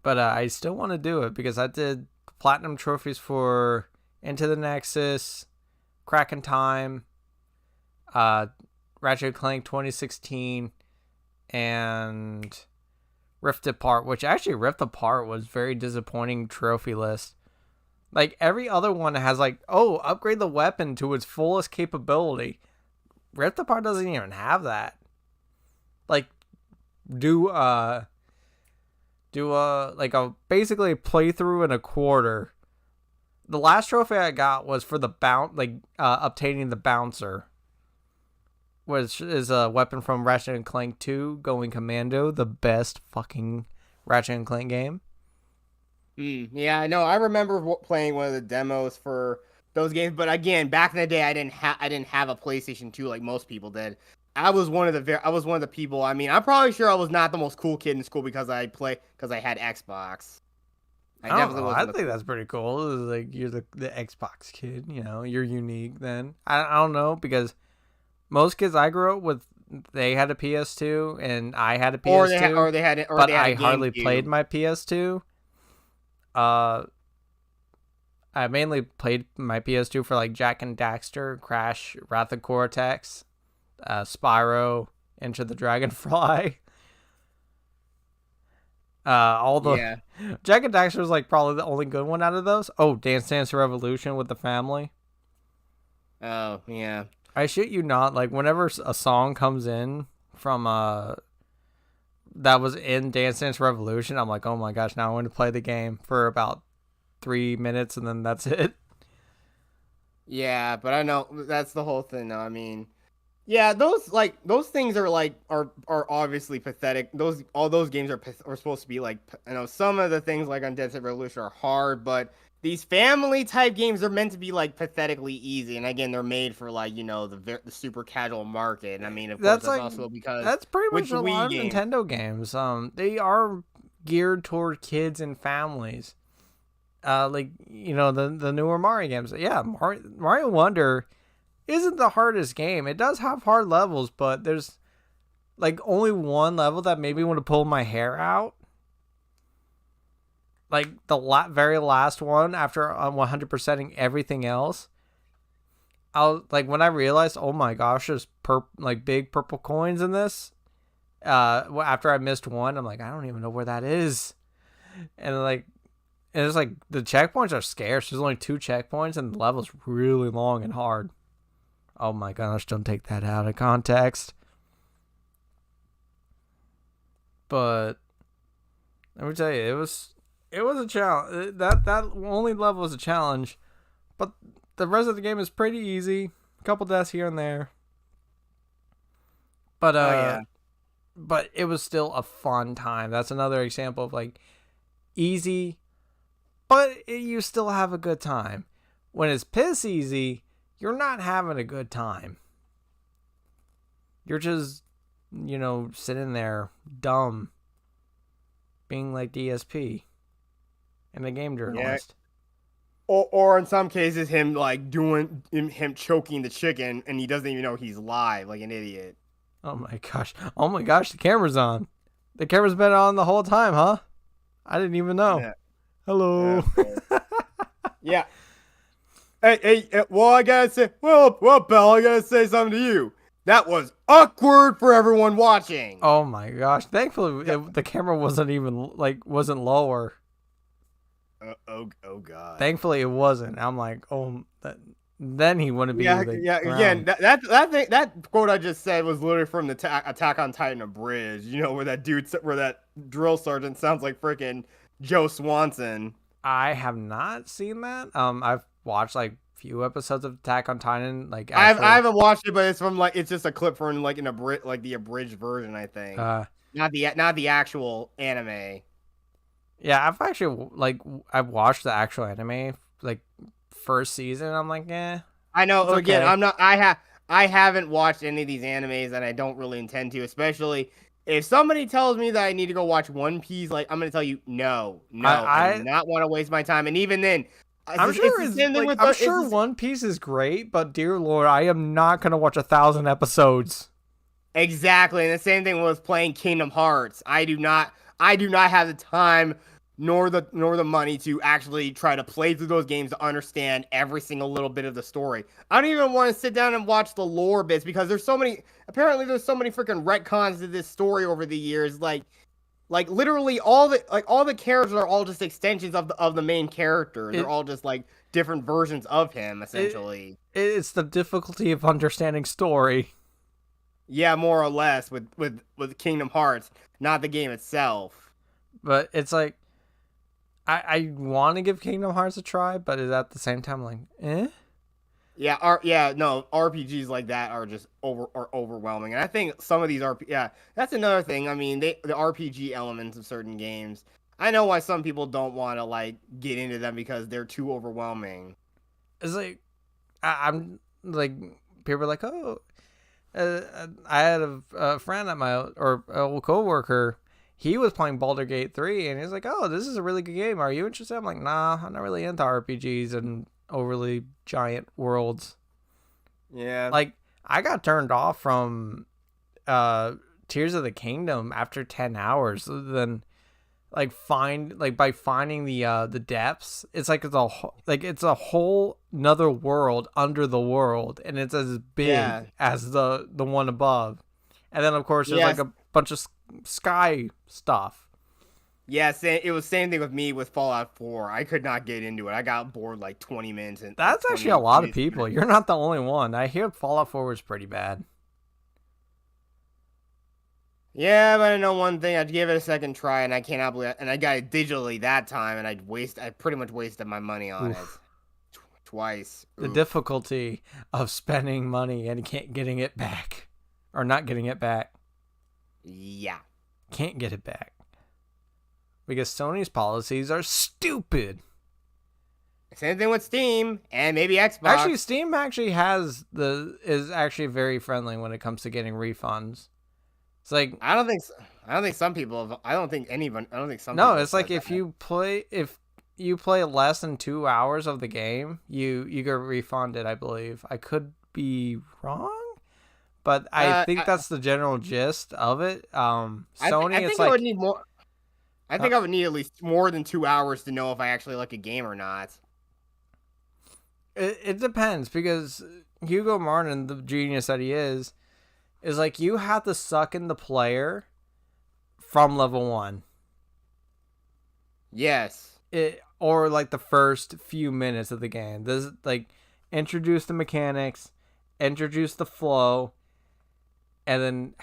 But I still want to do it because I did platinum trophies for Into the Nexus, Crack in Time, uh, Ratchet and Clank 2016, and Rift Apart, which actually Rift Apart was very disappointing trophy list. Like every other one has like, oh, upgrade the weapon to its fullest capability. Rift Apart doesn't even have that. Like do like a basically a playthrough in a quarter. The last trophy I got was for the obtaining the bouncer, which is a weapon from Ratchet and Clank 2, Going Commando, the best fucking Ratchet and Clank game. Yeah, I know. I remember playing one of the demos for those games, but again, back in the day, I didn't have a PlayStation 2 like most people did. I was one of the people. I mean, I'm probably sure I was not the most cool kid in school because I had Xbox. I I don't definitely know. I wasn't. think that's pretty cool. It's like you're the Xbox kid, you know, you're unique then. I don't know because most kids I grew up with, they had a PS2 and I had a PS2, but they had a I hardly played GameCube. my PS2. Uh, I mainly played my PS2 for like Jack and Daxter, Crash, Wrath of Cortex, Spyro, Enter the Dragonfly. All the Yeah. Jack and Daxter was like probably the only good one out of those. Oh, Dance Dance Revolution with the family. Oh, yeah. I shit you not. Like whenever a song comes in from that was in Dance Dance Revolution, I'm like, oh my gosh, now I want to play the game for about 3 minutes and then that's it. Yeah, but I know that's the whole thing though. I mean, yeah, those things are obviously pathetic. All those games are supposed to be like, I know some of the things like on Dead Set Revolution are hard, but these family type games are meant to be like pathetically easy. And again, they're made for like, the super casual market. And I mean, of course, That's that's like also because that's pretty with much the a lot Wii of games. Nintendo games. They are geared toward kids and families. like the newer Mario games. Yeah, Mario Wonder isn't the hardest game. It does have hard levels, but there's like only one level that made me want to pull my hair out. Like the very last one after 100%ing everything else. I was like, when I realized, oh my gosh, there's like big purple coins in this. After I missed one, I'm like, I don't even know where that is. And like, and it's like the checkpoints are scarce. There's only 2 checkpoints, and the level's really long and hard. Oh my gosh, don't take that out of context. But let me tell you, it was a challenge. That only level was a challenge, but the rest of the game is pretty easy. A couple deaths here and there. But yeah. But it was still a fun time. That's another example of like easy, but you still have a good time. When it's piss easy, you're not having a good time. You're just, sitting there dumb, being like DSP and the game journalist. Or in some cases, him like doing him choking the chicken, and he doesn't even know he's live, like an idiot. Oh my gosh! Oh my gosh! The camera's on. The camera's been on the whole time, huh? I didn't even know. Yeah. Hello. Yeah. Hey, well, I gotta say, well, pal, I gotta say something to you. That was awkward for everyone watching. Oh my gosh! Thankfully, the camera wasn't lower. Oh God. Thankfully, it wasn't. I'm like, oh, then he wouldn't be. Yeah. Again, that quote I just said was literally from the Attack on Titan abridged. Where that drill sergeant sounds like freaking Joe Swanson. I have not seen that. I've watched like few episodes of Attack on Titan. Like I haven't watched it, but it's from like it's just a clip from like the abridged version, I think. Not the actual anime. Yeah, I've actually I've watched the actual anime like first season. I'm like, I know. Again, okay. I'm not. I haven't watched any of these animes, and I don't really intend to. Especially if somebody tells me that I need to go watch One Piece, like I'm gonna tell you, no, I do not want to waste my time. And even then, I'm sure One Piece is great, but dear Lord, I am not gonna watch 1,000 episodes. Exactly, and the same thing was playing Kingdom Hearts. I do not have the time nor the money to actually try to play through those games to understand every single little bit of the story. I don't even want to sit down and watch the lore bits because there's so many freaking retcons to this story over the years. Like literally all the characters are all just extensions of the main character. They're all just like different versions of him, essentially. It's the difficulty of understanding story. Yeah, more or less with Kingdom Hearts, not the game itself. But it's like I want to give Kingdom Hearts a try, but at the same time, like, Yeah, RPGs like that are just overwhelming, and I think some of these that's another thing. I mean, the RPG elements of certain games. I know why some people don't want to like get into them because they're too overwhelming. It's like I'm like people are like, oh, I had a friend at or a coworker. He was playing Baldur's Gate 3, and he's like, oh, this is a really good game. Are you interested? I'm like, nah, I'm not really into RPGs and overly giant worlds. Yeah. Like, I got turned off from Tears of the Kingdom after 10 hours. Then, by finding the depths, it's a whole another world under the world, and it's as big as the one above. And then, of course, there's like a bunch of sky stuff. Yeah, it was same thing with me with Fallout 4. I could not get into it. I got bored like 20 minutes. That's actually a lot of people. You're not the only one. I hear Fallout 4 was pretty bad. Yeah, but I know one thing. I'd give it a second try, and I cannot believe it. And I got it digitally that time, and I pretty much wasted my money on it. Twice. The difficulty of spending money and getting it back. Or not getting it back. Yeah. Can't get it back. Because Sony's policies are stupid. Same thing with Steam and maybe Xbox. Actually, Steam is actually very friendly when it comes to getting refunds. It's like I don't think some people. I don't think anyone. I don't think some. No, it's like if you play less than 2 hours of the game, you get refunded, I believe. I could be wrong, but I think that's the general gist of it. Sony, I it's think I would like need more. I think I would need at least more than 2 hours to know if I actually like a game or not. it depends because Hugo Martin, the genius that he is like you have to suck in the player from level 1. Yes. Or like the first few minutes of the game. This like introduce the mechanics, introduce the flow, and then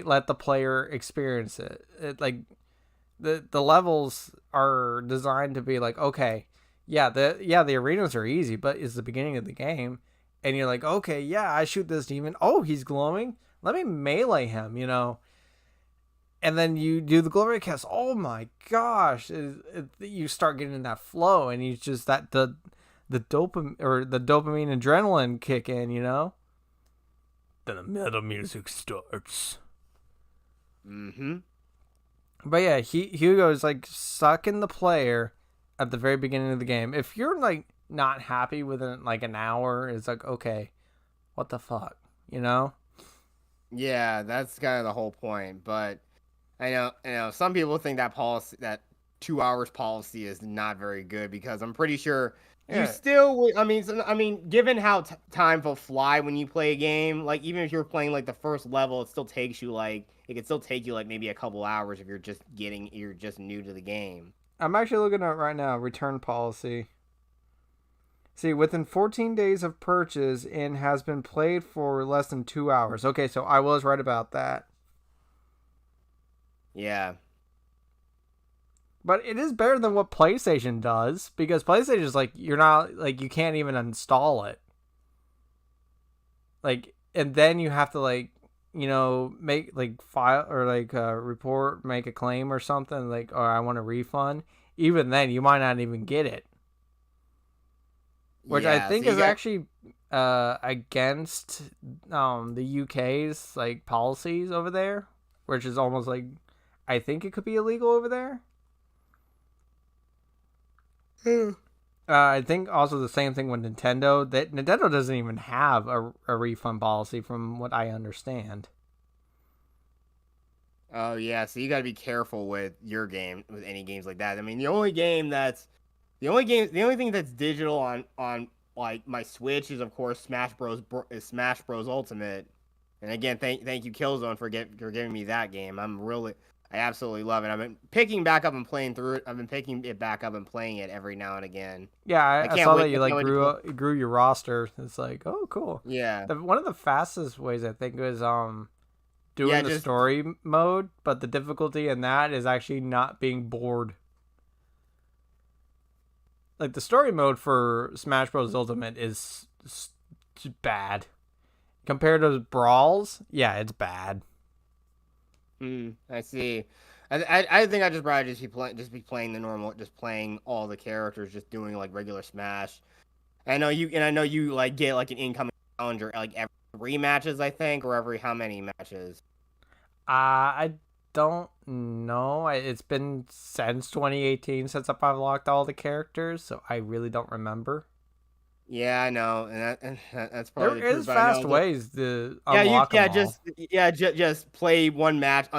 let the player experience it. Like the levels are designed to be like, okay, the arenas are easy, but it's the beginning of the game, and you're like, okay, yeah, I shoot this demon. Oh, he's glowing. Let me melee him. And then you do the glory cast. Oh my gosh! You start getting in that flow, and you just the dopamine adrenaline kick in. Then the metal music starts. Mm-hmm. But yeah, Hugo's like sucking the player at the very beginning of the game. If you're like not happy within like an hour, it's like, okay, what the fuck, Yeah, that's kind of the whole point. But I know some people think that 2 hours policy is not very good because I'm pretty sure you Yeah. still. Given how time will fly when you play a game, like even if you're playing like the first level, it could still take you like maybe a couple hours if you're just new to the game. I'm actually looking at it right now. Return policy. See, within 14 days of purchase and has been played for less than 2 hours. Okay, so I was right about that. Yeah. But it is better than what PlayStation does because PlayStation is like you're not like you can't even install it. Like, and then you have to like make like file or like report, make a claim or something like, or I want a refund. Even then, you might not even get it. Which I think is actually against the UK's like policies over there, which is almost like I think it could be illegal over there. I think also the same thing with Nintendo. That Nintendo doesn't even have a refund policy, from what I understand. Oh yeah, so you got to be careful with your game, with any games like that. I mean, the only thing that's digital on like my Switch is of course Smash Bros Ultimate. And again, thank you Killzone for giving me that game. I absolutely love it. I've been picking back up and playing through it. I've been picking it back up and playing it every now and again. Yeah, I I can't saw wait. that you I like can't wait to grew your roster. It's like, oh, cool. Yeah. One of the fastest ways I think is doing Yeah, the story mode, but the difficulty in that is actually not being bored. Like the story mode for Smash Bros. Ultimate is bad compared to Brawls. Yeah, it's bad. I see. I think I just probably just be playing the normal, just playing all the characters, just doing like regular Smash. I know you like get like an incoming challenger like every 3 matches, I think, or every how many matches. I don't know. It's been since 2018 since I've unlocked all the characters, so I really don't remember. Yeah, I know, and that's probably There the truth. is But I fast know that ways to unlock them all. just play one match,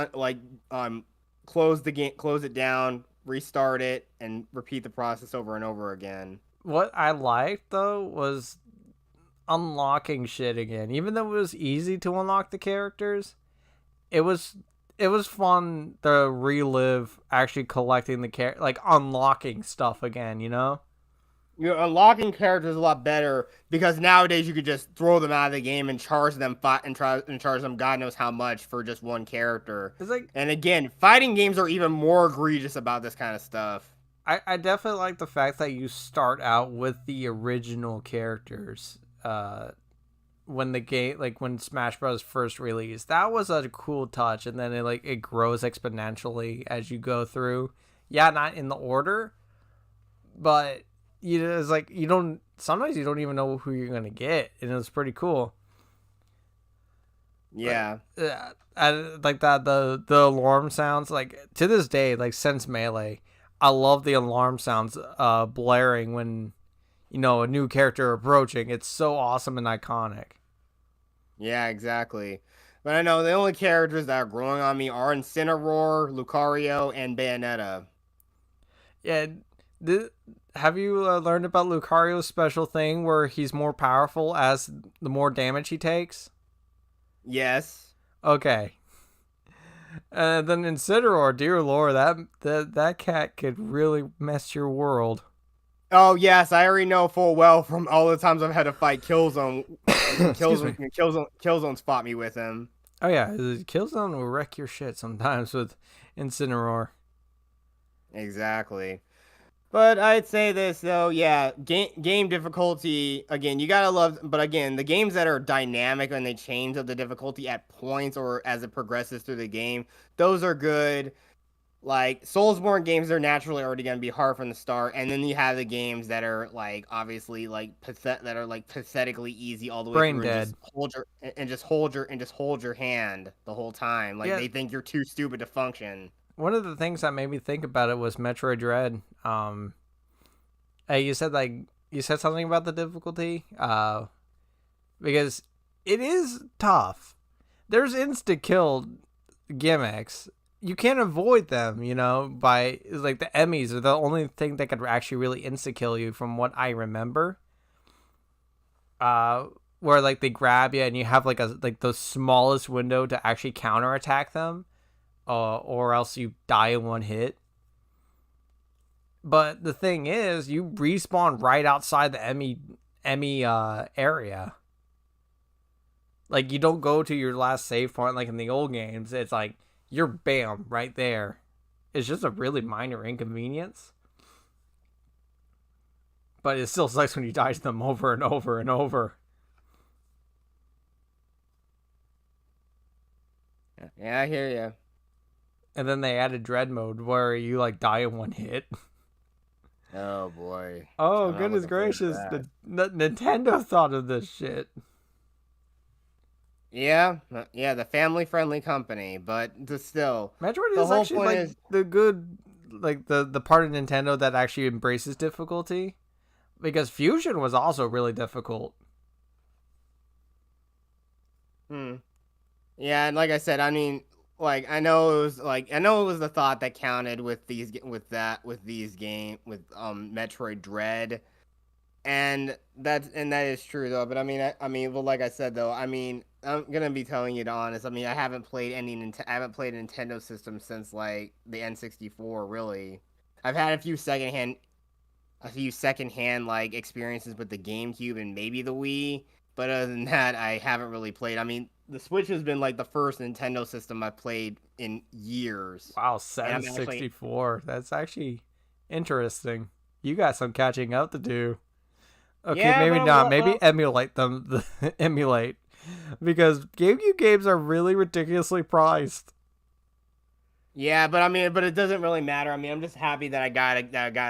close the game, close it down, restart it, and repeat the process over and over again. What I liked though was unlocking shit again. Even though it was easy to unlock the characters, it was fun to relive actually collecting like unlocking stuff again. Unlocking characters is a lot better because nowadays you could just throw them out of the game and charge them charge them God knows how much for just one character. It's like, and again, fighting games are even more egregious about this kind of stuff. I definitely like the fact that you start out with the original characters. When the game, like when Smash Bros. First released, that was a cool touch, and then it grows exponentially as you go through. Yeah, not in the order, but it's like sometimes you don't even know who you're gonna get, and it's pretty cool. Yeah, I like that the alarm sounds like to this day, like since Melee, I love the alarm sounds blaring when a new character approaching. It's so awesome and iconic. Yeah, exactly. But I know the only characters that are growing on me are Incineroar, Lucario, and Bayonetta. Yeah, th- have you learned about Lucario's special thing where he's more powerful as the more damage he takes? Yes. Okay. Then Incineroar, dear lord, that cat could really mess your world. Oh yes, I already know full well from all the times I've had to fight Killzone. Excuse me. Killzone spot me with him. Oh yeah, the Killzone will wreck your shit sometimes with Incineroar. Exactly. But I'd say this though, yeah, game difficulty again. You gotta love, but again, the games that are dynamic and they change of the difficulty at points or as it progresses through the game, those are good. Like Soulsborne games are naturally already gonna be hard from the start, and then you have the games that are like obviously like that are like pathetically easy all the way Brain through, and dead. just hold your hand the whole time. Like Yeah, they think you're too stupid to function. one of the things that made me think about it was Metroid Dread. Hey, you said something about the difficulty. Because it is tough. There's insta kill gimmicks. You can't avoid them, by like the Emmys are the only thing that could actually really insta kill you from what I remember. Uh where like they grab you and you have like the smallest window to actually counterattack them, or else you die in one hit. But the thing is, you respawn right outside the Emmy area. Like you don't go to your last save point like in the old games. It's like you're bam right there. It's just a really minor inconvenience, but it still sucks when you die to them over and over and over. Yeah, I hear you. And then they added dread mode where you like die in one hit. Oh boy. Oh I'm not goodness looking forward to gracious! that. Nintendo thought of this shit. Yeah, yeah, the family-friendly company, but still, Metroid the is whole actually point like is, the good, like the part of Nintendo that actually embraces difficulty, because Fusion was also really difficult. hmm. Yeah, and like I said, I mean, like I know it was the thought that counted with these game with Metroid Dread, and that is true though. But I mean, well, like I said though, I mean, I'm gonna be telling you the honest. I mean, I haven't played a Nintendo system since like the N64. Really, I've had a few secondhand like experiences with the GameCube and maybe the Wii, but other than that, I haven't really played. I mean, the Switch has been like the first Nintendo system I've played in years, Wow, and I'm actually 764. That's actually interesting. You got some catching up to do. Okay, yeah, maybe but not. Maybe emulate them. Emulate, because GameCube games are really ridiculously priced. yeah, but I mean, but it doesn't really matter. I mean, I'm just happy that I got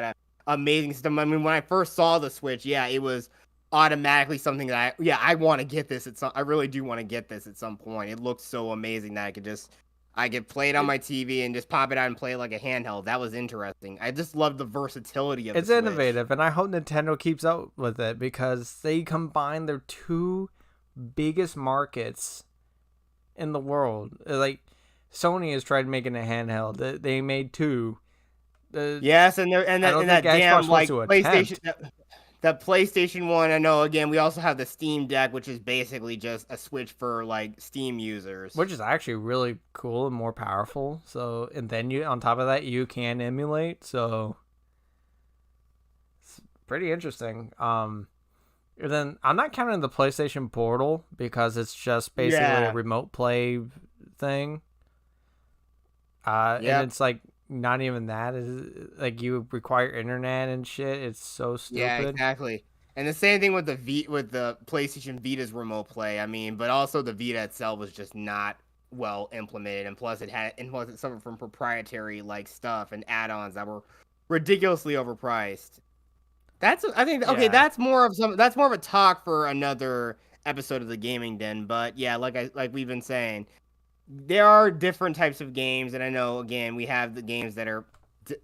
a amazing system. I mean, when I first saw the Switch, yeah, it was automatically something that I want to get this at some. I really do want to get this at some point. It looks so amazing that I could play it on It, my TV and just pop it out and play it like a handheld. That was interesting. I just love the versatility of the it's Switch. innovative, and I hope Nintendo keeps up with it because they combine their two biggest markets in the world. Like Sony has tried making a handheld. They made two. The Yes, and there and I that don't and think that damn Xbox wants like to PlayStation. attempt. That PlayStation One. I know. Again, we also have the Steam Deck, which is basically just a Switch for like Steam users. Which is actually really cool and more powerful. So, and then you on top of that, you can emulate. So, it's pretty interesting. And then I'm not counting the PlayStation Portal because it's just basically a Yeah. remote play thing. And Yep. it's like not even that is like you require internet and shit. It's so Yeah. stupid. Exactly. And the same thing with the PlayStation Vita's remote play. I mean, but also the Vita itself was just not well implemented, and plus it suffered from proprietary like stuff and add-ons that were ridiculously overpriced. I think okay, Yeah. that's more of a talk for another episode of the Gaming Den, but yeah, like we've been saying, there are different types of games, and I know again we have the games that are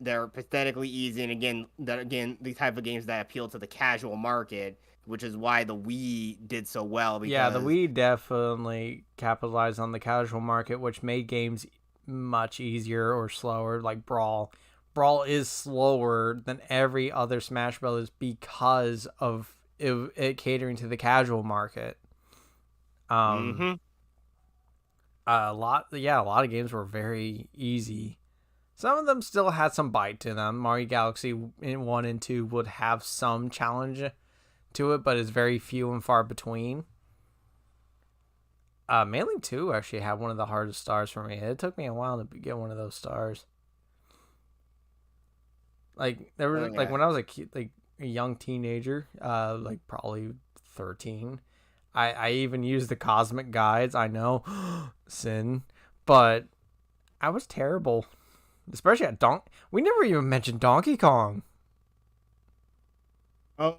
they're pathetically easy, and again the type of games that appeal to the casual market, which is why the Wii did so well Yeah, the because Wii definitely capitalized on the casual market, which made games much easier or slower. Like Brawl, Brawl is slower than every other Smash Brothers because of it catering to the casual market. Um, hmm a lot of games were very easy. Some of them still had some bite to them. Mario Galaxy in 1 and 2 would have some challenge to it, but it's very few and far between. Mainly 2 actually had one of the hardest stars for me. It took me a while to get one of those stars. Like there oh was like yeah. when I was a young teenager, like probably 13. I even used the cosmic guides. I know, sin, but I was terrible, especially at We never even mentioned Donkey Kong. Oh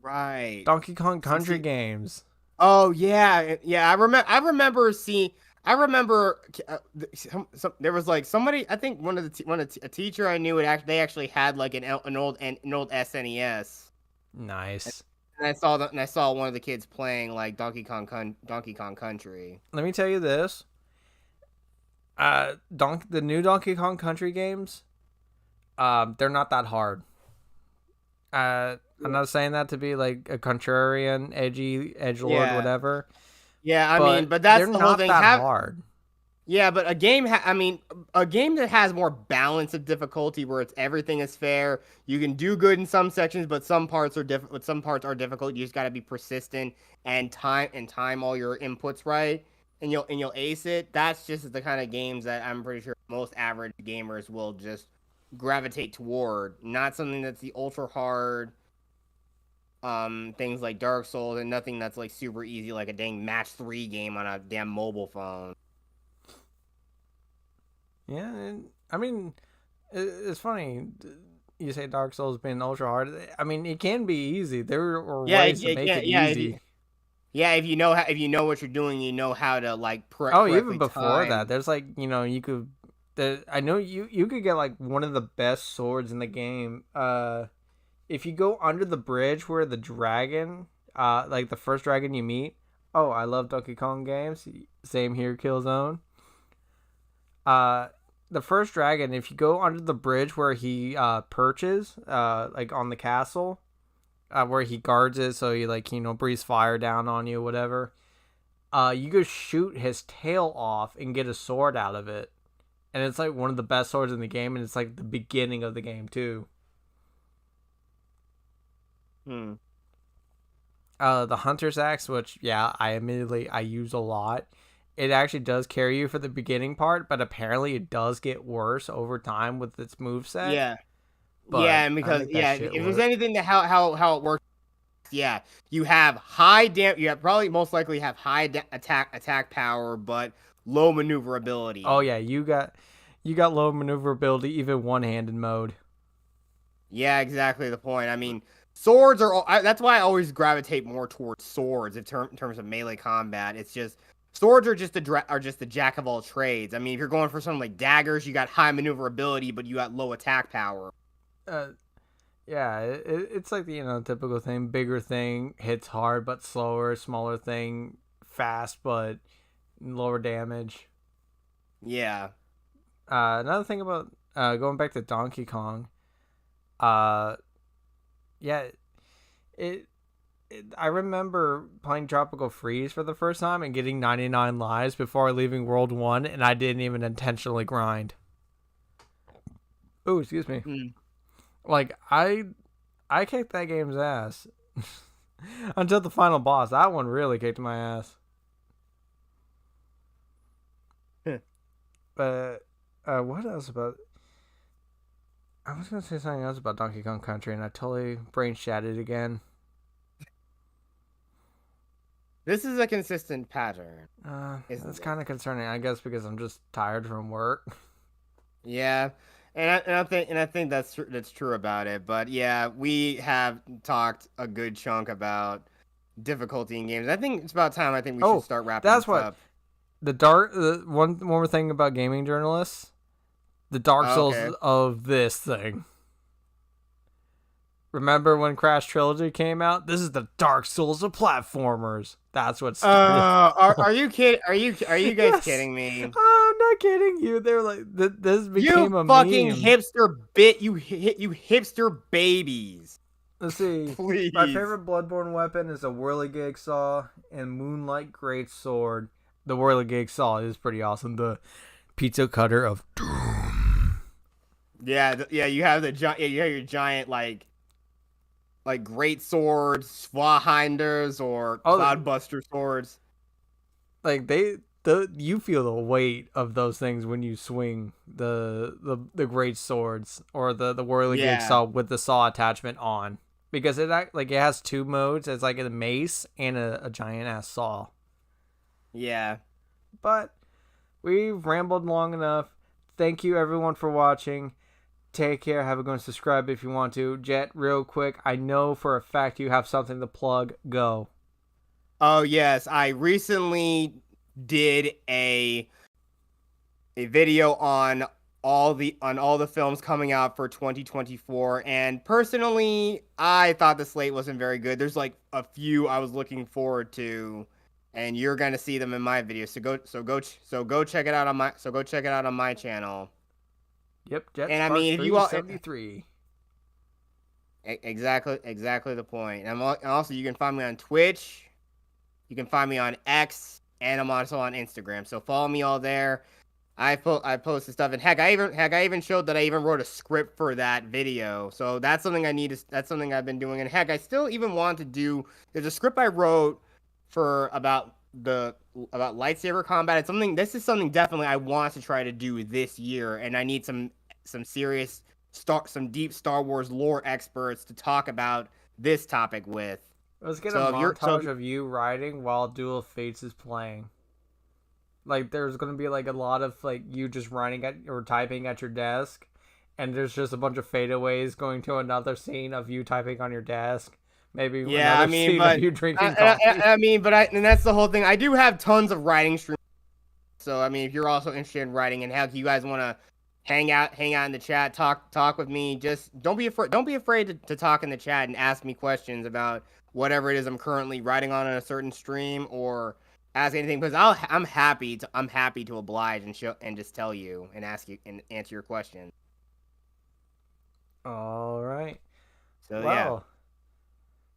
right. Donkey Kong Country See, games. oh yeah, yeah. I remember seeing. I remember there was like somebody. I think a teacher I knew they actually had like an old SNES, Nice. and I saw one of the kids playing like Donkey Kong Country. Let me tell you this. The new Donkey Kong Country games, they're not that hard. I'm not saying that to be like a contrarian, edgy edgelord, Yeah, whatever, yeah. I mean, but but they're that's the whole not thing. that hard. Yeah, but I mean, a game that has more balance of difficulty, where everything is fair. You can do good in some sections, but some parts are difficult. Some parts are difficult. You just got to be persistent and time all your inputs right, and you'll ace it. That's just the kind of games that I'm pretty sure most average gamers will just gravitate toward. Not something that's the ultra hard, things like Dark Souls, and nothing that's like super easy, like a dang match 3 game on a damn mobile phone. Yeah, and, I mean, it's funny. You say Dark Souls being ultra hard. I mean, it can be easy. There are Yeah, ways to make it easy. if you know if you know what you're doing, you know how to like Oh, even correctly before that, time. there's like you could. I know you could get like one of the best swords in the game. If you go under the bridge where the dragon, like the first dragon you meet. Oh, I love Donkey Kong games. Same here, Killzone. Uh, the first dragon, if you go under the bridge where he perches, like on the castle, where he guards it, so he like breathes fire down on you, whatever. You go shoot his tail off and get a sword out of it, and it's like one of the best swords in the game, and it's like the beginning of the game too. Hmm. The hunter's axe, which I use a lot. It actually does carry you for the beginning part, but apparently it does get worse over time with its moveset. Yeah, But yeah, and I because make that yeah, shit if there's work. anything that how it works, yeah, you have probably most likely have high attack power, but low Oh maneuverability. yeah, you got low maneuverability, even one-handed mode. Yeah, exactly the point. I mean, swords that's why I always gravitate more towards swords in terms of melee combat. It's just swords are just the jack of all trades. I mean, if you're going for something like daggers, you got high maneuverability, but you got low attack power. Uh, yeah, it's like the typical thing. Bigger thing hits hard but slower. Smaller thing fast but lower damage. Yeah. Another thing about going back to Donkey Kong. Uh, yeah, it, I remember playing Tropical Freeze for the first time and getting 99 lives before leaving World 1, and I didn't even intentionally grind. Oh, excuse me. Mm. Like I kicked that game's ass until the final boss. That one really kicked my ass. But what else about? I was gonna say something else about Donkey Kong Country, and I totally brain shattered again. This is a consistent pattern, That's isn't it? kind of concerning, I guess, because I'm just tired from work. Yeah. And I think that's true about it. But yeah, we have talked a good chunk about difficulty in games. I think it's about time. I think we should Oh, start wrapping that's this what up. the one more thing about gaming journalists. The Dark Souls Okay. of this thing. Remember when Crash Trilogy came out? This is the Dark Souls of platformers. That's what started. Are you kidding? Are you guys Yes. kidding me? I'm not kidding you. They're like, this became You a fucking meme. you hipster babies. Let's see. My Please. favorite Bloodborne weapon is a Whirligig Saw and Moonlight Great Sword. The Whirligig Saw is pretty awesome. The pizza cutter of doom. Yeah, yeah, you have the giant. Yeah, you have your giant like great swords, Swahinders, or Oh, Cloudbuster swords. like you feel the weight of those things when you swing the great swords or the Whirligig Yeah, Saw with the saw attachment on, because it has two modes. It's like a mace and a giant ass saw. yeah. But we've rambled long enough. Thank you everyone for watching. Take care. Have a go and subscribe if you want to. Jet, real quick, I know for a fact you have something to plug. Go. Oh yes, I recently did a video on all the films coming out for 2024, and personally I thought the slate wasn't very good. There's like a few I was looking forward to, and you're going to see them in my video. So go check it out on my channel. Yep, Jet And I Sparks mean, if you all 373. exactly the point. And also you can find me on Twitch, you can find me on X, and I'm also on Instagram. So follow me all there. I posted stuff, and heck I even showed that I even wrote a script for that video. So that's something that's something I've been doing. And heck, I still even want to do. There's a script I wrote for about lightsaber combat. It's something. This is something definitely I want to try to do this year, and I need some serious some deep Star Wars lore experts to talk about this topic with. Let's get a So if you're so montage of you riding while Duel of Fates is playing. Like, there's gonna be like a lot of like you just writing at or typing at your desk, and there's just a bunch of fadeaways going to another scene of you typing on your desk. Maybe Yeah, I another mean, scene of but you I, drinking I, coffee. I mean, but and that's the whole thing. I do have tons of writing streams. So I mean, if you're also interested in writing, and heck, you guys want to hang out in the chat, talk with me. Just don't be afraid to talk in the chat and ask me questions about whatever it is I'm currently writing on in a certain stream, or ask anything, because I'm happy to oblige and show and just tell you and ask you and answer your questions. All right. So yeah. Well,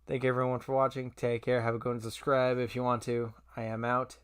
thank you everyone for watching. Take care. Have a go and subscribe if you want to. I am out.